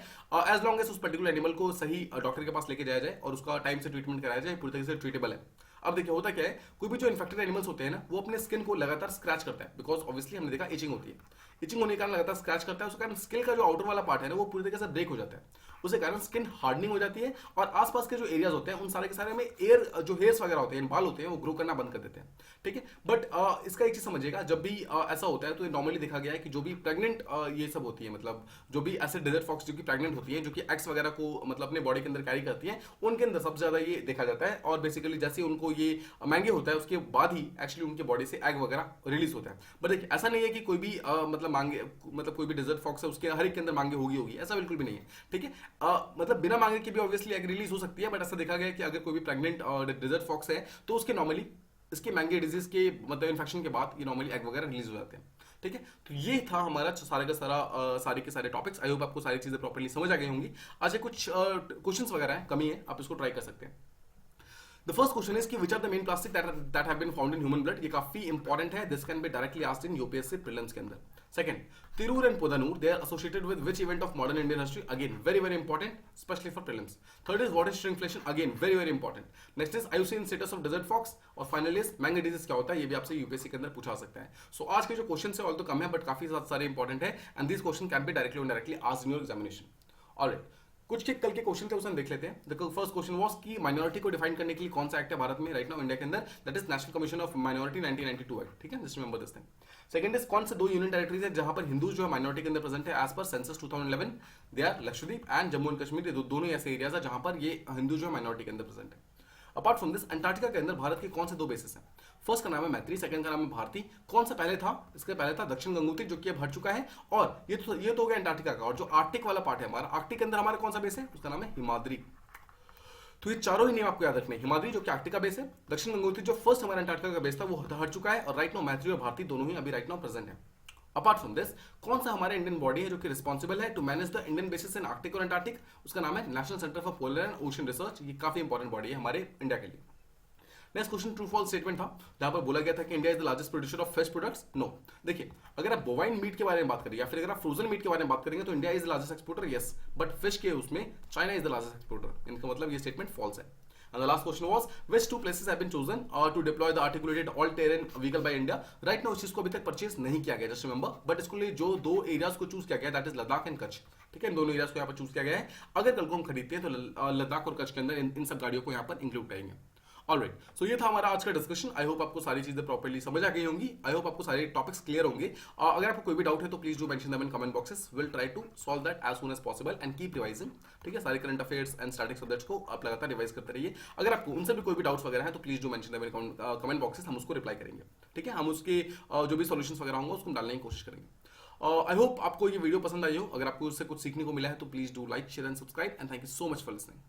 एज लॉन्ग एज उस पर्टिकुलर एनिमल को सही डॉक्टर के पास लेके जाया जाए और उसका टाइम से ट्रीटमेंट कराया जाए, पूरी तरीके से ट्रीटेबल है। अब देखिए होता क्या है, कोई भी जो इन्फेक्टेड एनिमल्स होते हैं ना वो अपने स्किन को लगातार स्क्रैच करता है, बिकॉज ऑब्वियसली हमने देखा इचिंग होती है, इचिंग होने के कारण लगातार स्क्रैच करता है, उसके कारण स्किन का जो आउटर वाला पार्ट है ना वो पूरी तरीके से ब्रेक हो जाता है, उसके कारण स्किन हार्डनिंग हो जाती है और आसपास के जो एरियाज होते हैं उन सारे के सारे में एयर जो हेयर्स वगैरह होते हैं, बाल होते हैं, वो ग्रो करना बंद कर देते हैं, ठीक है। बट इसका एक चीज समझिएगा, जब भी ऐसा होता है तो नॉर्मली देखा गया है कि जो भी प्रेग्नेंट ये सब होती है, मतलब जो भी ऐसे डेजर्ट फॉक्स जो कि प्रेग्नेंट होती है, जो कि एग्स वगैरह को मतलब अपने बॉडी के अंदर कैरी करती है, उनके अंदर सबसे ज्यादा ये देखा जाता है। और बेसिकली जैसे उनको ये महंगे होता है उसके बाद ही एक्चुअली उनके बॉडी से एग वगैरह रिलीज होता है। बट देखिए ऐसा नहीं है कि कोई भी मतलब मांगे, मतलब कोई भी डेजर्ट फॉक्स है उसके हर एक के अंदर मांगे होगी, ऐसा बिल्कुल भी नहीं है, ठीक है। मतलब बिना मांगे के भी ऑब्वियसली एग रिलीज हो सकती है, बट ऐसा देखा गया है कि अगर कोई भी प्रेग्नेंट डेजर्ट फॉक्स है तो उसके नॉर्मली इसके मैंगे डिजीज के मतलब इन्फेक्शन के बाद ये नॉर्मली एग वगैरह रिलीज हो जाते हैं, ठीक है। तो ये था हमारा सारे का सारा सारे के सारे टॉपिक्स। आई होप आपको सारी चीजें प्रॉपर्ली समझ आ गई होंगी। आज कुछ क्वेश्चंस वगैरह हैं, कमी है, आप इसको ट्राई कर सकते हैं। The first question is कि which are the main plastic that have been found in human blood? ये काफी इंपॉर्टेंट है, this can be directly asked in UPSC prelims के अंदर। Second, Tirur and Podanur, they are associated with which event of modern Indian history? Again, very very important, especially for prelims. Third is what is shrinkflation? Again, very very important. Next is IUCN status of desert fox, और finally is mango disease क्या होता है, ये भी आपसे UPSC के अंदर पूछा सकता है। So आज के जो क्वेश्चन है ऑल तो कम है बट काफी सारे इंपॉर्टेंट है, and these question can be directly or indirectly asked in your examination. Alright. कुछ के कल के क्वेश्चन थे उसे हम देख लेते हैं। द फर्स्ट क्वेश्चन वाज कि माइनॉरिटी को डिफाइन करने के लिए कौन सा एक्ट है भारत में राइट नाउ इंडिया के अंदर, that is national commission of minority 1992 act, ठीक है, just remember this thing. Second is कौन से दो यूनियन टेरिटरीज है जहां पर हिंदूज जो है माइनॉरिटी के अंदर प्रेजेंट है as per census 2011, they are Lakshadweep and Jammu and Kashmir, ये दोनों ऐसे एरियाज है जहां पर ये हिंदू जो है माइनॉरिटी के अंदर प्रेजेंट है। अपार्ट फ्रॉम दिस अंटार्कटिका के अंदर भारत के कौन से दो बेसिस हैं? फर्स्ट का नाम है मैत्री, सेकंड का नाम है भारती। कौन सा पहले था? इसके पहले था दक्षिण गंगोत्री जो कि अब हट चुका है, और ये तो हो गया अंटार्कटिका का। और जो आर्कटिक वाला पार्ट है हमारा, आर्कटिक के अंदर हमारा कौन सा बेस है? उसका नाम है हिमाद्री। तो ये चारों ही नेम आपको याद रखने हैं। हिमाद्री जो कि आर्कटिक का बेस है, दक्षिण गंगोत्री जो फर्स्ट हमारा अंटार्कटिका का बेस था वो हट चुका है, और राइट नाउ मैत्री और भारती दोनों ही अभी राइट नाउ प्रेजेंट है। अपार्ट फ्रॉम दिस कौन सा हमारा इंडियन बॉडी है जो कि रिस्पॉन्सिबल है to manage the Indian basis in Arctic और अंटार्कटिक? उसका नाम है national centre for polar and ocean research. ये काफी इंपॉर्टेंट बॉडी है हमारे इंडिया के लिए। Next question true false statement था जहां पर बोला गया था कि India is the largest producer of fish products. No, देखिए अगर आप बोवाइन मीट के बारे में बात करें या फिर अगर आप फ्रोजन मीट के बारे में बात करेंगे तो India is the largest exporter, yes, but fish के उसमें China is the largest exporter. इनका मतलब ये स्टेटमेंट फॉल्स है। And the last question was which two places have been chosen to deploy the articulated all-terrain vehicle by India? Right now इस चीज को अभी तक परचेज नहीं किया गया, जस्ट रिमेंबर, बट इसके लिए जो दो एरियाज को चूज किया गया that is Ladakh and Kutch, ठीक है। इन दोनों एरियाज को यहाँ पर चूज किया गया है। अगर कल को हम खरीदते हैं तो लद्दाख और कच्छ के अंदर इन सब गाड़ियों को यहाँ पर इंक्लूड करेंगे। ऑलराइट, सो ये था हमारा आज का डिस्कशन। आई होप आपको सारी चीजें प्रॉपर्ली समझ आ गई होंगी। आई होप आपको सारे टॉपिक्स क्लियर होंगे। अगर आपको कोई भी डाउट है तो please do mention them in comment boxes. Will try to solve that as soon as possible and keep revising, ठीक है। सारे current affairs and static subjects को आप लगातार रिवाइज करते रहिए। अगर आपको उनसे भी कोई भी डाउट्स वगैरह है तो please do mention them in comment boxes, हम उसको रिप्लाई करेंगे, ठीक है। हम उसके जो भी सॉल्यूशंस वगैरह होंगे उसको डालने की कोशिश करेंगे। आई होप आपको ये वीडियो पसंद आई हो। अगर आपको उससे कुछ सीखने को मिला है तो please do like, share and subscribe, and thank you so much for listening.